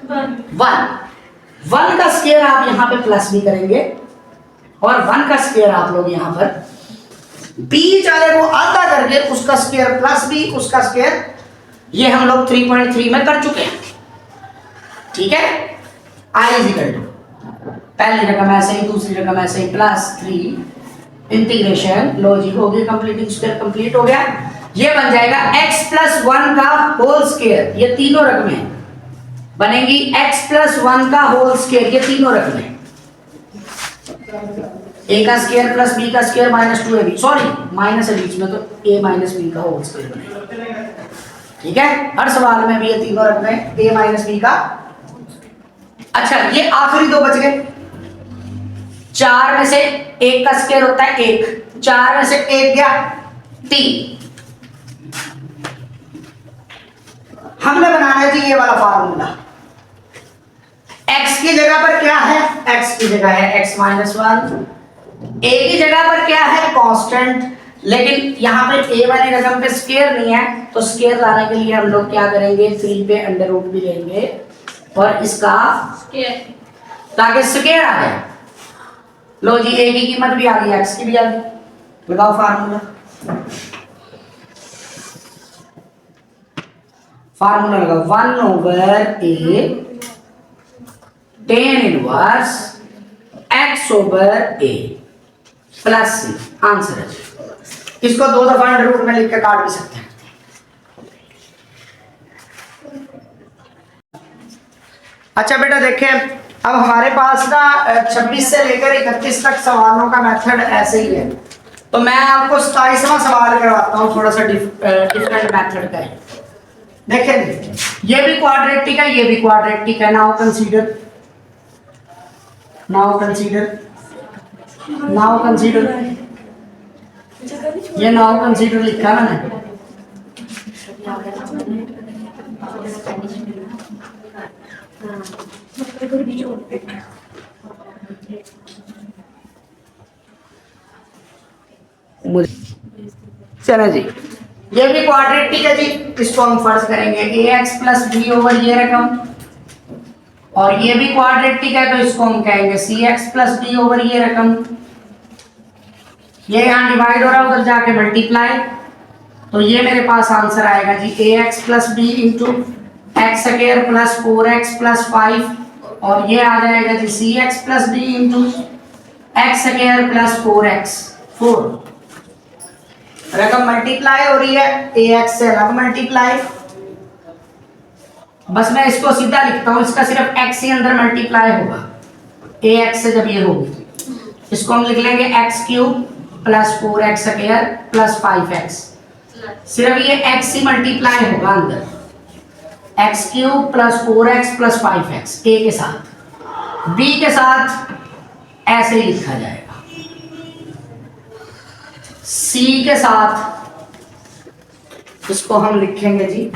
1 का स्क्वायर आप यहां पे प्लस भी करेंगे और 1 का स्क्वायर आप लोग यहां पर बीच वाले को आधा करके उसका स्क्वायर प्लस भी उसका स्क्वायर, ये हम लोग 3.3 में कर चुके हैं, ठीक है। i इज इक्वल टू पहली रकम ऐसे ही, दूसरी रकम ऐसे ही, +3 इंटीग्रेशन, लॉजिक हो गई, कंप्लीटिंग स्क्वायर कंप्लीट हो गया, ये बन जाएगा x + 1 का होल स्क्वायर, ये तीनों रकमें बनेंगी, x + 1 का होल स्क्वायर, ये तीनों रकमें, a का स्क्वायर प्लस b का square minus 2ab, sorry minus है बीच में, तो a माइनस b का होल स्क्वायर बनेगा, ठीक है। हर सवाल में भी ये तीनों रकमें a माइनस b का। अच्छा, ये आखिरी दो बच गए, 4 में से 1 का स्क्वायर होता है 1, 4 में से 1 गया 3, हमने बनाना है जी ये वाला फार्मूला। x की जगह पर क्या है, x की जगह है x - 1, a की जगह पर क्या है कांस्टेंट, लेकिन यहाँ पे a वाली रकम पे स्क्वायर नहीं है, तो स्क्वायर लाने के लिए हम लोग क्या करेंगे, 3 पे अंडर रूट भी लेंगे और इसका स्क्वायर, ताकि स्क्वायर आ जाए। लो जी, a की कीमत भी आ गई, x की भी आ गई, लगाओ फार्मूला, लगाओ 1/a tan inverse x/a plus c, answer है। इसको 2 दफा अंडर रूट में लिख के काट भी सकते हैं। अच्छा बेटा देखें, अब हमारे पास ना 26 से लेकर 31 तक सवालों का मेथड ऐसे ही है, तो मैं आपको 27वां सवाल करवाता हूँ, थोड़ा सा डिफरेंट मेथड का है। देखें, ये भी क्वाड्रेटिक है, ये भी क्वाड्रेटिक है। नाउ कंसीडर ये नाउ कंसीडर लिखा है मैंने, चलो जी, ये भी क्वाड्रेटिक है जी, इसको हम फर्ज करेंगे ax + b ओवर ये रकम, और ये भी क्वाड्रेटिक है, तो इसको हम कहेंगे cx + d ओवर ये रकम। ये यहाँ डिवाइड हो रहा है, उधर जाके मल्टीप्लाई, तो ये मेरे पास आंसर आएगा जी ax + b into x square + 4x + 5, और ये आ जाएगा जी cx + d into x square + 4x, 4 रकम मल्टीप्लाई हो रही है, ax से अलग मल्टीप्लाई, बस मैं इसको सीधा लिखता हूं, इसका सिर्फ x ही अंदर मल्टीप्लाई होगा, ax से जब ये होगी, इसको हम लिख लेंगे x³ + 4x स्क्वायर + 5x, सिर्फ ये x ही मल्टीप्लाई होगा अंदर, x³ + 4x + 5x, a के साथ, b के साथ ऐसे ही लिखा जाएगा, c के साथ इसको हम लिखेंगे जी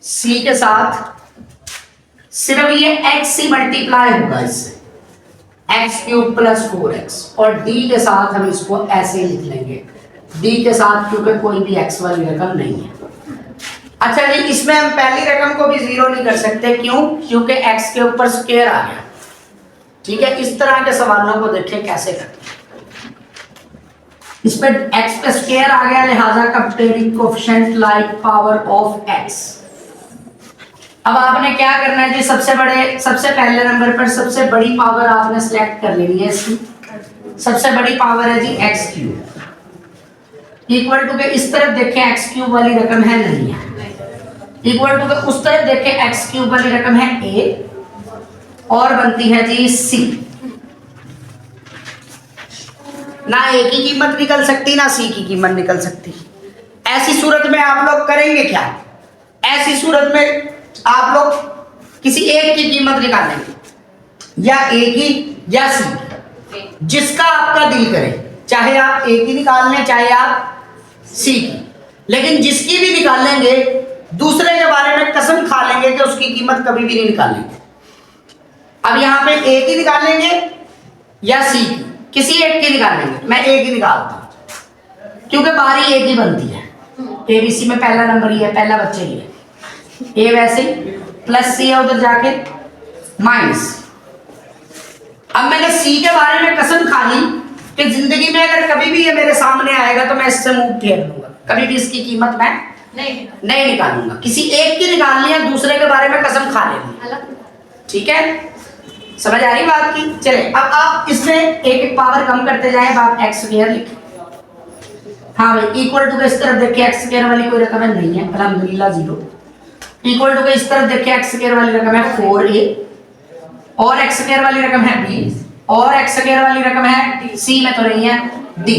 c के साथ सिर्फ ये x ही मल्टीप्लाई होगा इससे, x³ + 4x, और d के साथ हम इसको ऐसे ही लिख लेंगे, d के साथ, क्योंकि कोई भी x वाली रकम नहीं है। अच्छा जी, इसमें हम पहली रकम को भी 0 नहीं कर सकते, क्यों, क्योंकि x के ऊपर स्क्वायर आ गया, ठीक है। इस तरह के सवालों को देखें कैसे करते हैं, इस पे x पे स्क्वायर आ गया, लिहाजा comparing coefficient like power of x। अब आपने क्या करना है जी, सबसे पहले नंबर पर सबसे बड़ी पावर आपने सिलेक्ट कर लेनी है इसकी, सबसे बड़ी पावर है जी एक्स क्यूब, इक्वल टू के इस तरफ देखें एक्स क्यूब वाली रकम है नहीं है, इक्वल टू के उस तरफ देखें एक्स क्यूब वाली रकम है ए, और बनती है जी सी। ना ए की कीमत निकल सकती ना सी की कीमत निकल सकती। ऐसी सूरत में आप लोग करेंगे क्या? ऐसी सूरत में आप लोग किसी एक की कीमत निकालेंगे, या ए की या सी की, जिसका आपका दिल करे, चाहे आप ए की निकाल लें चाहे आप सी की, लेकिन जिसकी भी निकालेंगे दूसरे के बारे में कसम खा लेंगे कि उसकी कीमत कभी भी नहीं निकालेंगे। अब यहाँ पे ए की निकालेंगे या सी की, किसी एक की निकालेंगे। मैं ए की निकालता हूं क्योंकि बारी ए की बनती है, एबीसी में पहला नंबर ही है, पहला बच्चा ही है। ए वैसे प्लस सी है उधर जाके माइनस। अब मैंने सी के बारे में कसम खा ली कि जिंदगी में अगर कभी भी ये मेरे सामने आएगा तो मैं इससे मुंह फेर लूंगा, कभी भी इसकी कीमत मैं नहीं निकालूंगा। किसी एक की निकाल लिया, दूसरे के बारे में कसम खा लेनी। ठीक है, समझ आ रही बात की? चले अब आप इसमें एक एक पावर कम करते जाए। अब आप एक्स स्क्वायर लिखें। हाँ भाई, इक्वल टू के इस तरफ देखिए एक्स स्क्वायर वाली कोई रकम है नहीं है, अल्हम्दुलिल्लाह 0। इक्वल टू के इस तरफ देखिए एक्स स्क्वायर वाली रकम है 4a, और एक्स स्क्वायर वाली रकम है b, और एक्स स्क्वायर वाली रकम है c में तो नहीं है d।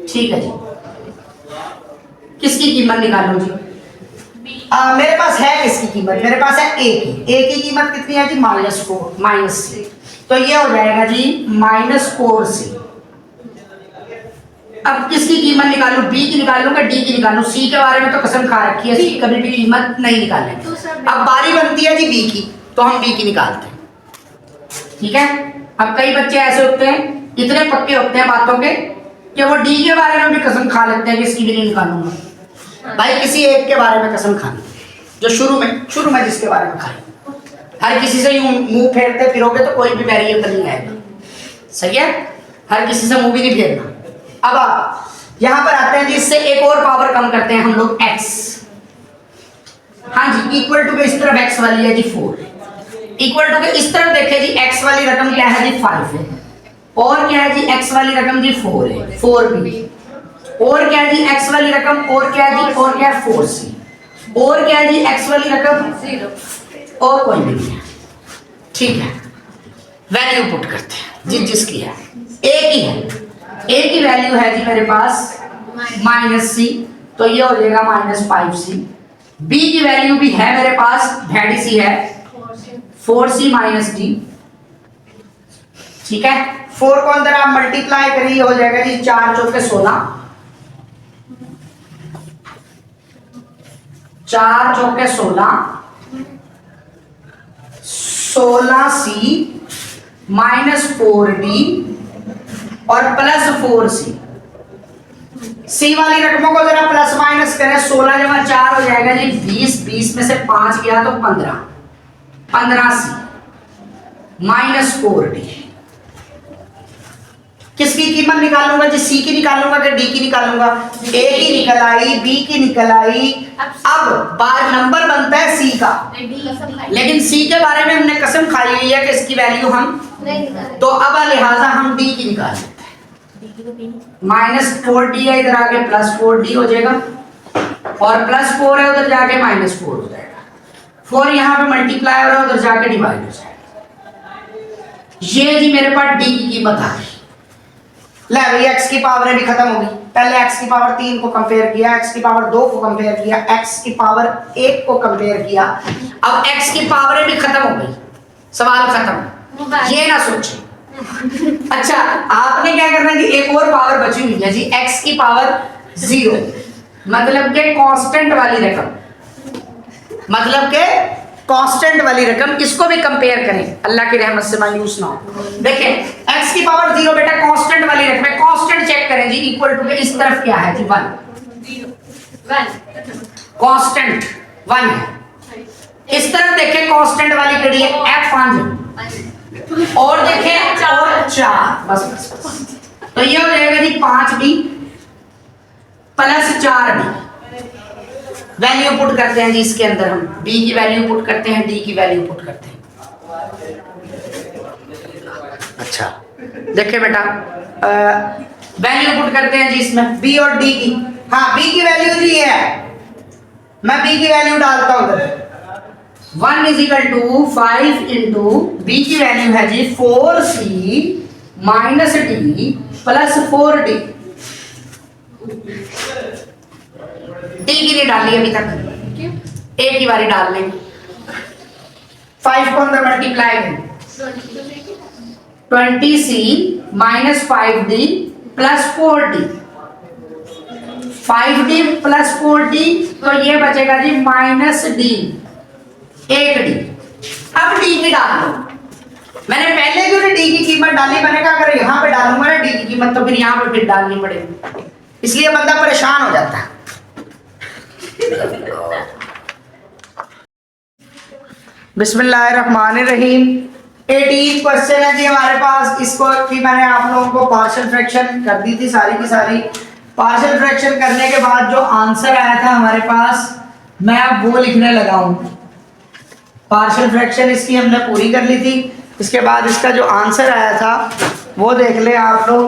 ठीक है जी, किसकी कीमत निकालूं जी? मेरे पास है किसकी कीमत? मेरे पास है a की। a की कीमत कितनी है जी? -4 माइनस c, तो ये हो जाएगा जी -4c। अब किसकी कीमत निकालूं? b की निकालूंगा, d की निकालूं, c के बारे में तो कसम खा रखी है, c कभी भी कीमत नहीं निकालेंगे। अब बारी बनती है जी b की, तो हम b की निकालते हैं। ठीक है, अब कई बच्चे ऐसे होते हैं, इतने पक्के होते हैं बातों के कि वो d के बारे में भी कसम खा लेते हैं कि इसकी भी नहीं निकालूंगा। भाई किसी एक के बारे में कसम खानी, जो शुरू में जिसके बारे में खाए। हर किसी से यूं मुंह फेरते फिरोगे तो कोई भी वेरिएबल नहीं आएगा। सही है, हर किसी से मुंह भी नहीं फेरना। अब आप यहां पर आते हैं जी, इससे एक और पावर कम करते हैं हम लोग x। हाँ जी, इक्वल टू के इस तरफ x वाली है जी 4, इक्वल टू के इस तरफ देखें जी x वाली रकम क्या है जी 5 है, और क्या है जी x वाली रकम जी 4 है, 4b, और क्या है जी x वाली रकम, और क्या है जी, और क्या है 4c, और क्या है जी x वाली रकम 0, और कोई भी नहीं है। ठीक है, वैल्यू पुट करते हैं जी, जिसकी है a की है, a की वैल्यू है जी मेरे पास -c, तो ये हो जाएगा -5c। b की वैल्यू भी है मेरे पास, भेड़ी सी है 4c -d। ठीक है, 4 को अंदर आप मल्टीप्लाई करिए, हो जाएगा जी 4 चौके 16, 4 चौके 16, 16c -4d और +4c। सी वाली रकमों को जरा प्लस माइनस करें, 16 जमा 4 हो जाएगा जी 20, 20 में से 5 गया तो 15, 15c -4d। किसकी कीमत निकालूंगा जी? सी की निकालूंगा कि डी की निकालूंगा? ए की निकल आई, बी की निकल आई। अब बार नंबर बनता है सी का, लेकिन सी के बारे में हमने कसम खाई हुई है कि इसकी वैल्यू हम तो अब लिहाजा हम डी की निकाल लेते हैं। -4d है, इधर आके +4d हो जाएगा, और +4 है उधर जाके -4 हो जाएगा। 4 यहाँ पे मल्टीप्लाई हो रहा है, उधर जाके डिवाइड हो जाएगा। ये जी मेरे पास डी की कीमत आ गई। ले भाई, x की पावर भी खत्म होगी। पहले x की पावर 3 को कंपेयर किया, x की पावर 2 को कंपेयर किया, x की पावर 1 को कंपेयर किया, अब x की पावर भी खत्म हो गई, सवाल खत्म। ये ना सोचे। अच्छा, आपने क्या करना है जी, एक और पावर बची हुई है जी, x की पावर 0, मतलब के कांस्टेंट वाली रकम, मतलब के कांस्टेंट वाली रकम, इसको भी कंपेयर करें, अल्लाह की रहमत से मायूस ना हो। देखें, x की पावर 0 बेटा कांस्टेंट वाली रकम है, कांस्टेंट चेक करें जी, इक्वल टू के इस तरफ क्या है जी 1, कांस्टेंट 1 है। इस तरफ देखें कांस्टेंट वाली कड़ी है f5, और देखें और 4, बस तो ये हो जाएगा जी 5b + 4b। वैल्यू पुट करते हैं जी इसके अंदर, हम b की वैल्यू पुट करते हैं, d की वैल्यू पुट करते हैं। अच्छा, देखिए बेटा, वैल्यू पुट करते हैं जी इसमें बी और डी की। हाँ, बी की वैल्यू जी ये है, मैं बी की वैल्यू डालता हूं उधर। 1 is equal to 5 into b की वैल्यू है जी 4c minus d plus 4d। D की नहीं डाली अभी तक, एक ही बारी डाल लेंगे। 5 को अंदर मल्टीप्लाई करें, 20c minus 5d plus 4d, 5d plus 4d, तो ये बचेगा जी माइनस डी, 1d। अब डी की डाल दो। मैंने पहले जो डी की कीमत डाली, मैंने कहा अगर यहां पे डालूंगा ना डी की कीमत तो फिर यहां पे फिर डालनी पड़ेगी, इसलिए बंदा परेशान हो जाता है। बिस्मिल्लाहिर्रहमानिर्रहीम। 18 क्वेश्चन है जी हमारे पास। इसको कि मैंने आप लोगों को पार्शियल फ्रैक्शन कर दी थी सारी की सारी। पार्शियल फ्रैक्शन करने के बाद जो आंसर आया था हमारे पास, मैं अब वो लिखने लगा हूं। पार्शियल फ्रैक्शन इसकी हमने पूरी कर ली थी। इसके बाद इसका जो आंसर आया था वो देख ले आप लोग।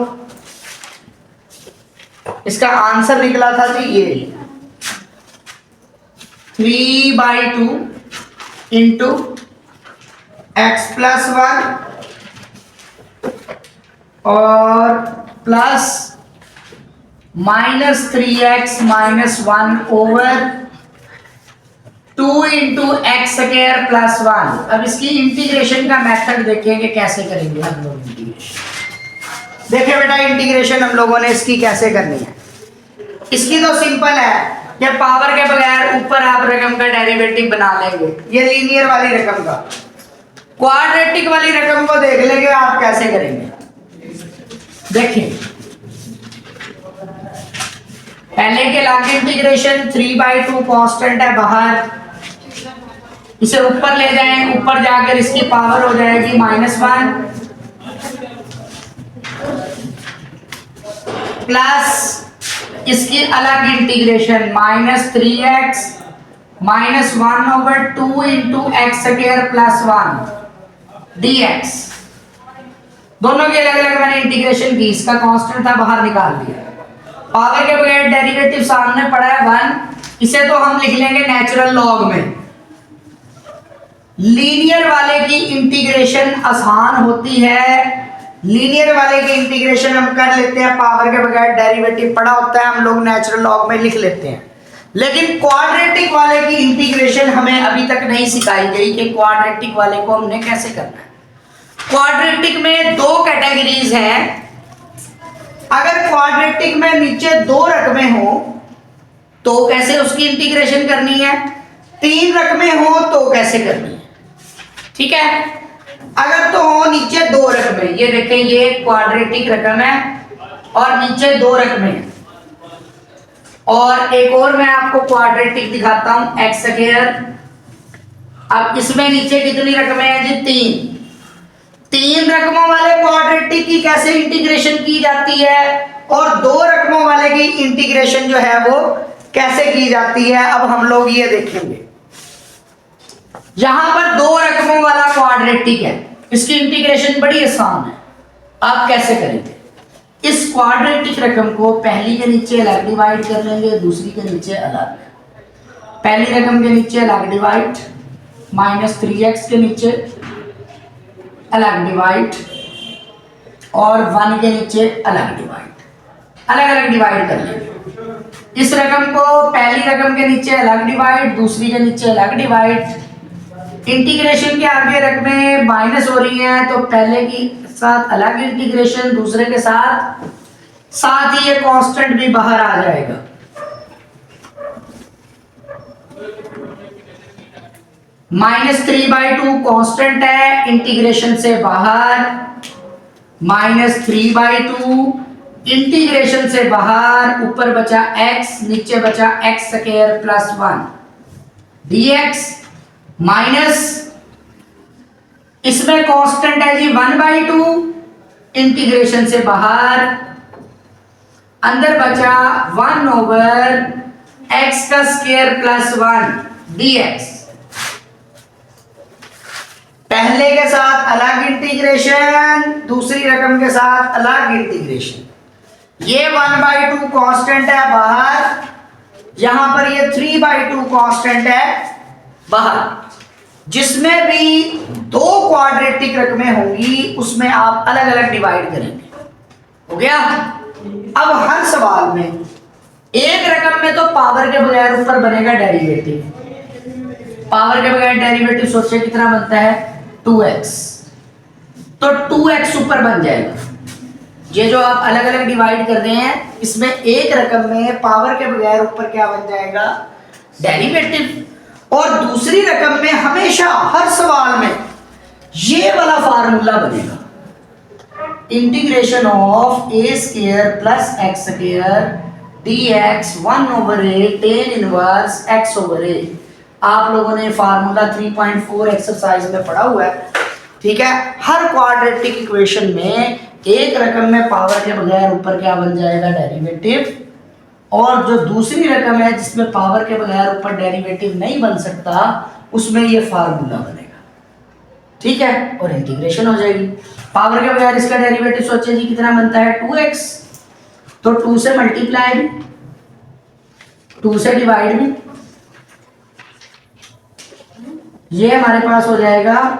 इसका आंसर निकला था जी ये 3/2 इंटू x प्लस 1 और plus minus 3x minus 1 over 2 into x square plus 1। अब इसकी इंटीग्रेशन का मेथड देखेंगे कैसे करेंगे हम लोग इंटीग्रेशन। देखिए बेटा, इंटीग्रेशन हम लोगों ने इसकी कैसे करनी है। इसकी तो सिंपल है कि पावर के बगैर ऊपर आप रकम का डेरिवेटिव बना लेंगे, ये लीनियर वाली रकम का। क्वाड्रेटिक वाली रकम को देख लेंगे आप कैसे करेंगे। देखिए, पहले के लॉग इंटीग्रेशन 3/2 कांस्टेंट है बाहर, इसे ऊपर ले जाएं, ऊपर जाकर इसकी पावर हो जाएगी -1 प्लस इसकी अलग integration -3x minus 1 over 2 into x square plus 1 dx। दोनों की अलग अलग मैंने इंटीग्रेशन की, इसका कांस्टेंट था बाहर निकाल दिया। पावर के बगैर डेरिवेटिव सामने पड़ा है 1, इसे तो हम लिख लेंगे नेचुरल लॉग में। लीनियर वाले की इंटीग्रेशन आसान होती है, लीनियर वाले की इंटीग्रेशन हम कर लेते हैं, पावर के बगैर डेरिवेटिव पड़ा होता है, हम लोग नेचुरल लॉग में लिख लेते हैं। लेकिन क्वाड्रेटिक वाले की इंटीग्रेशन हमें अभी तक नहीं सिखाई गई कि क्वाड्रेटिक वाले को हमने कैसे करना है। क्वाड्रेटिक में दो कैटेगरीज हैं। अगर क्वाड्रेटिक में नीचे दो रकमें हो तो कैसे उसकी इंटीग्रेशन करनी है, 3 रकमें हो तो कैसे करनी है, ठीक है। अगर तो हो नीचे 2 रकमें, ये देखें ये क्वाड्रेटिक रकम है और नीचे 2 रकमें हैं। और एक और मैं आपको क्वाड्रेटिक दिखाता हूं, एक्स स्क्वायर। अब इसमें नीचे कितनी रकमें हैं जी, 3 रकमों वाले क्वाड्रेटिक की कैसे इंटीग्रेशन की जाती है और 2 रकमों वाले की इंटीग्रेशन जो है वो कैसे की जाती है, अब हम लोग ये देखेंगे। यहां पर 2 रकमों वाला क्वाड्रेटिक है, इसकी इंटीग्रेशन बड़ी आसान है। आप कैसे करेंगे, इस क्वाड्रेटिक रकम को पहली के नीचे अलग डिवाइड कर लेंगे, दूसरी के नीचे अलग। पहली रकम के नीचे अलग डिवाइड, -3x के नीचे अलग डिवाइड और 1 के नीचे अलग डिवाइड, अलग अलग डिवाइड कर लेंगे। इस रकम को पहली रकम के नीचे अलग डिवाइड, दूसरी के नीचे अलग डिवाइड। इंटीग्रेशन के आगे रकमें माइनस हो रही हैं तो पहले की साथ अलग इंटीग्रेशन, दूसरे के साथ ही ये कांस्टेंट भी बाहर आ जाएगा। -3/2 कांस्टेंट है, इंटीग्रेशन से बाहर, -3/2 इंटीग्रेशन से बाहर, ऊपर बचा x, नीचे बचा x square plus 1 dx minus इसमें कांस्टेंट है जी 1/2, इंटीग्रेशन से बाहर, अंदर बचा 1 ओवर x का स्क्वायर प्लस 1 dx। पहले के साथ अलग इंटीग्रेशन, दूसरी रकम के साथ अलग इंटीग्रेशन। ये 1/2 कांस्टेंट है बाहर, यहां पर ये 3/2 कांस्टेंट है बाहर। जिसमें भी दो क्वाड्रेटिक रकमें होंगी उसमें आप अलग अलग डिवाइड करेंगे। हो गया। अब हर सवाल में एक रकम में तो पावर के बगैर ऊपर बनेगा डेरिवेटिव। पावर के बगैर डेरिवेटिव सोचिए कितना बनता है 2x, तो 2x ऊपर बन जाएगा। ये जो आप अलग अलग डिवाइड कर रहे हैं इसमें एक रकम में पावर के बगैर ऊपर क्या बन जाएगा डेरिवेटिव, और दूसरी रकम में हमेशा हर सवाल में ये वाला फार्मूला बनेगा, integration of a square plus x square dx 1/a tan inverse x/a। आप लोगों ने फार्मूला 3.4 एक्सरसाइज में पढ़ा हुआ है, ठीक है। हर क्वाड्रेटिक इक्वेशन में एक रकम में पावर के बगैर ऊपर क्या बन जाएगा डेरिवेटिव, और जो दूसरी रकम है जिसमें पावर के बगैर ऊपर डेरिवेटिव नहीं बन सकता उसमें ये फार्मूला बनेगा, ठीक है, और इंटीग्रेशन हो जाएगी। पावर के बगैर इसका डेरिवेटिव सोचिए जी कितना बनता है 2x, तो 2 से मल्टीप्लाई भी, 2 से डिवाइड भी, ये हमारे पास हो जाएगा,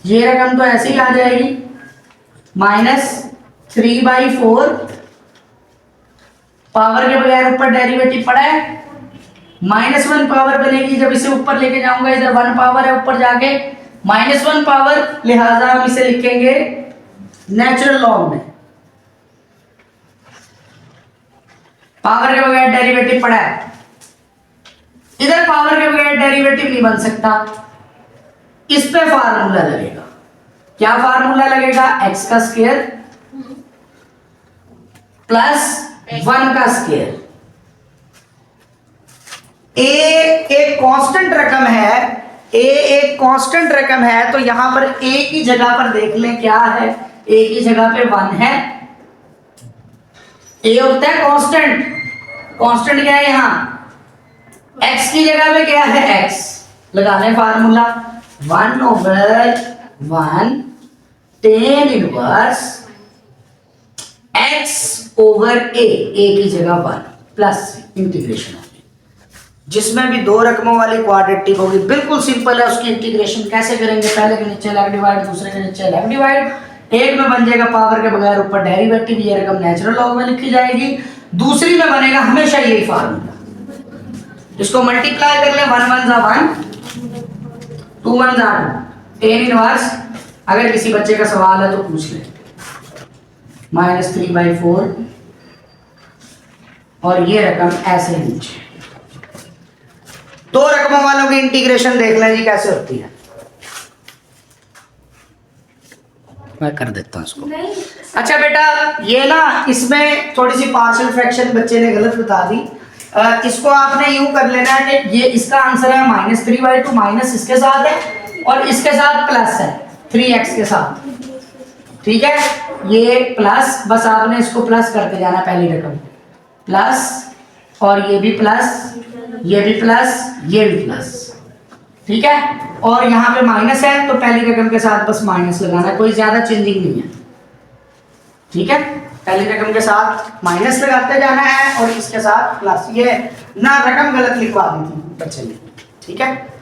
ये रकम तो ऐसे ही आ जाएगी -3/4। पावर के बगैर ऊपर डेरिवेटिव पड़ा है, -1 पावर बनेगी जब इसे ऊपर लेके जाऊंगा, इधर 1 पावर है ऊपर जाके -1 पावर, लिहाजा हम इसे लिखेंगे नेचुरल लॉग में। पावर के बगैर डेरिवेटिव पड़ा है, इधर पावर के बगैर डेरिवेटिव नहीं बन सकता, इस पे फार्मूला लगेगा। क्या फार्मूला लगेगा x का स्क्वायर प्लस 1 का स्क्वायर। a एक कांस्टेंट रकम है, a एक कांस्टेंट रकम है, तो यहां पर a की जगह पर देख लें क्या है, a की जगह पे 1 है। a होता है कांस्टेंट, कांस्टेंट क्या है यहां, x की जगह पे क्या है x, लगा लें formula 1/1 tan inverse x/a, a की जगह 1 प्लस इंटीग्रेशन होगी। जिसमें भी दो रकमों वाली क्वाड्रेटिक होगी बिल्कुल सिंपल है, उसकी इंटीग्रेशन कैसे करेंगे, पहले के नीचे लेफ्ट डिवाइड, दूसरे के नीचे लेफ्ट डिवाइड। एक में बन जाएगा पावर के बगैर ऊपर डेरिवेटिव, ये रकम नेचुरल लॉग में लिखी जाएगी। दूसरी में बनेगा हमेशा यही फार्मूला, इसको मल्टीप्लाई कर ले, 1 1 जा 1, 2 1 जा 2, tan इनवर्स। अगर किसी बच्चे का सवाल है तो पूछ ले, -3/4 और ये रकम ऐसे नीचे। दो रकमों वालों की इंटीग्रेशन देख लें जी कैसे होती है, मैं कर देता हूं इसको। अच्छा बेटा, ये ना इसमें थोड़ी सी पार्शियल फ्रैक्शन बच्चे ने गलत बता दी। इसको आपने यूं कर लेना है कि ये इसका आंसर है -3/2, माइनस इसके साथ है और इसके साथ प्लस है 3x के साथ, ठीक है। ये प्लस, बस आपने इसको प्लस करते जाना, पहली रकम प्लस और ये भी प्लस, ये भी प्लस, ये भी प्लस, ठीक है। और यहाँ पे माइनस है तो पहली रकम के साथ बस माइनस लगाना है, कोई ज्यादा चेंजिंग नहीं है, ठीक है। पहली रकम के साथ माइनस लगाते जाना है और इसके साथ प्लस। ये ना रकम गलत लिखवा दी थी बच्चे ने, ठीक है।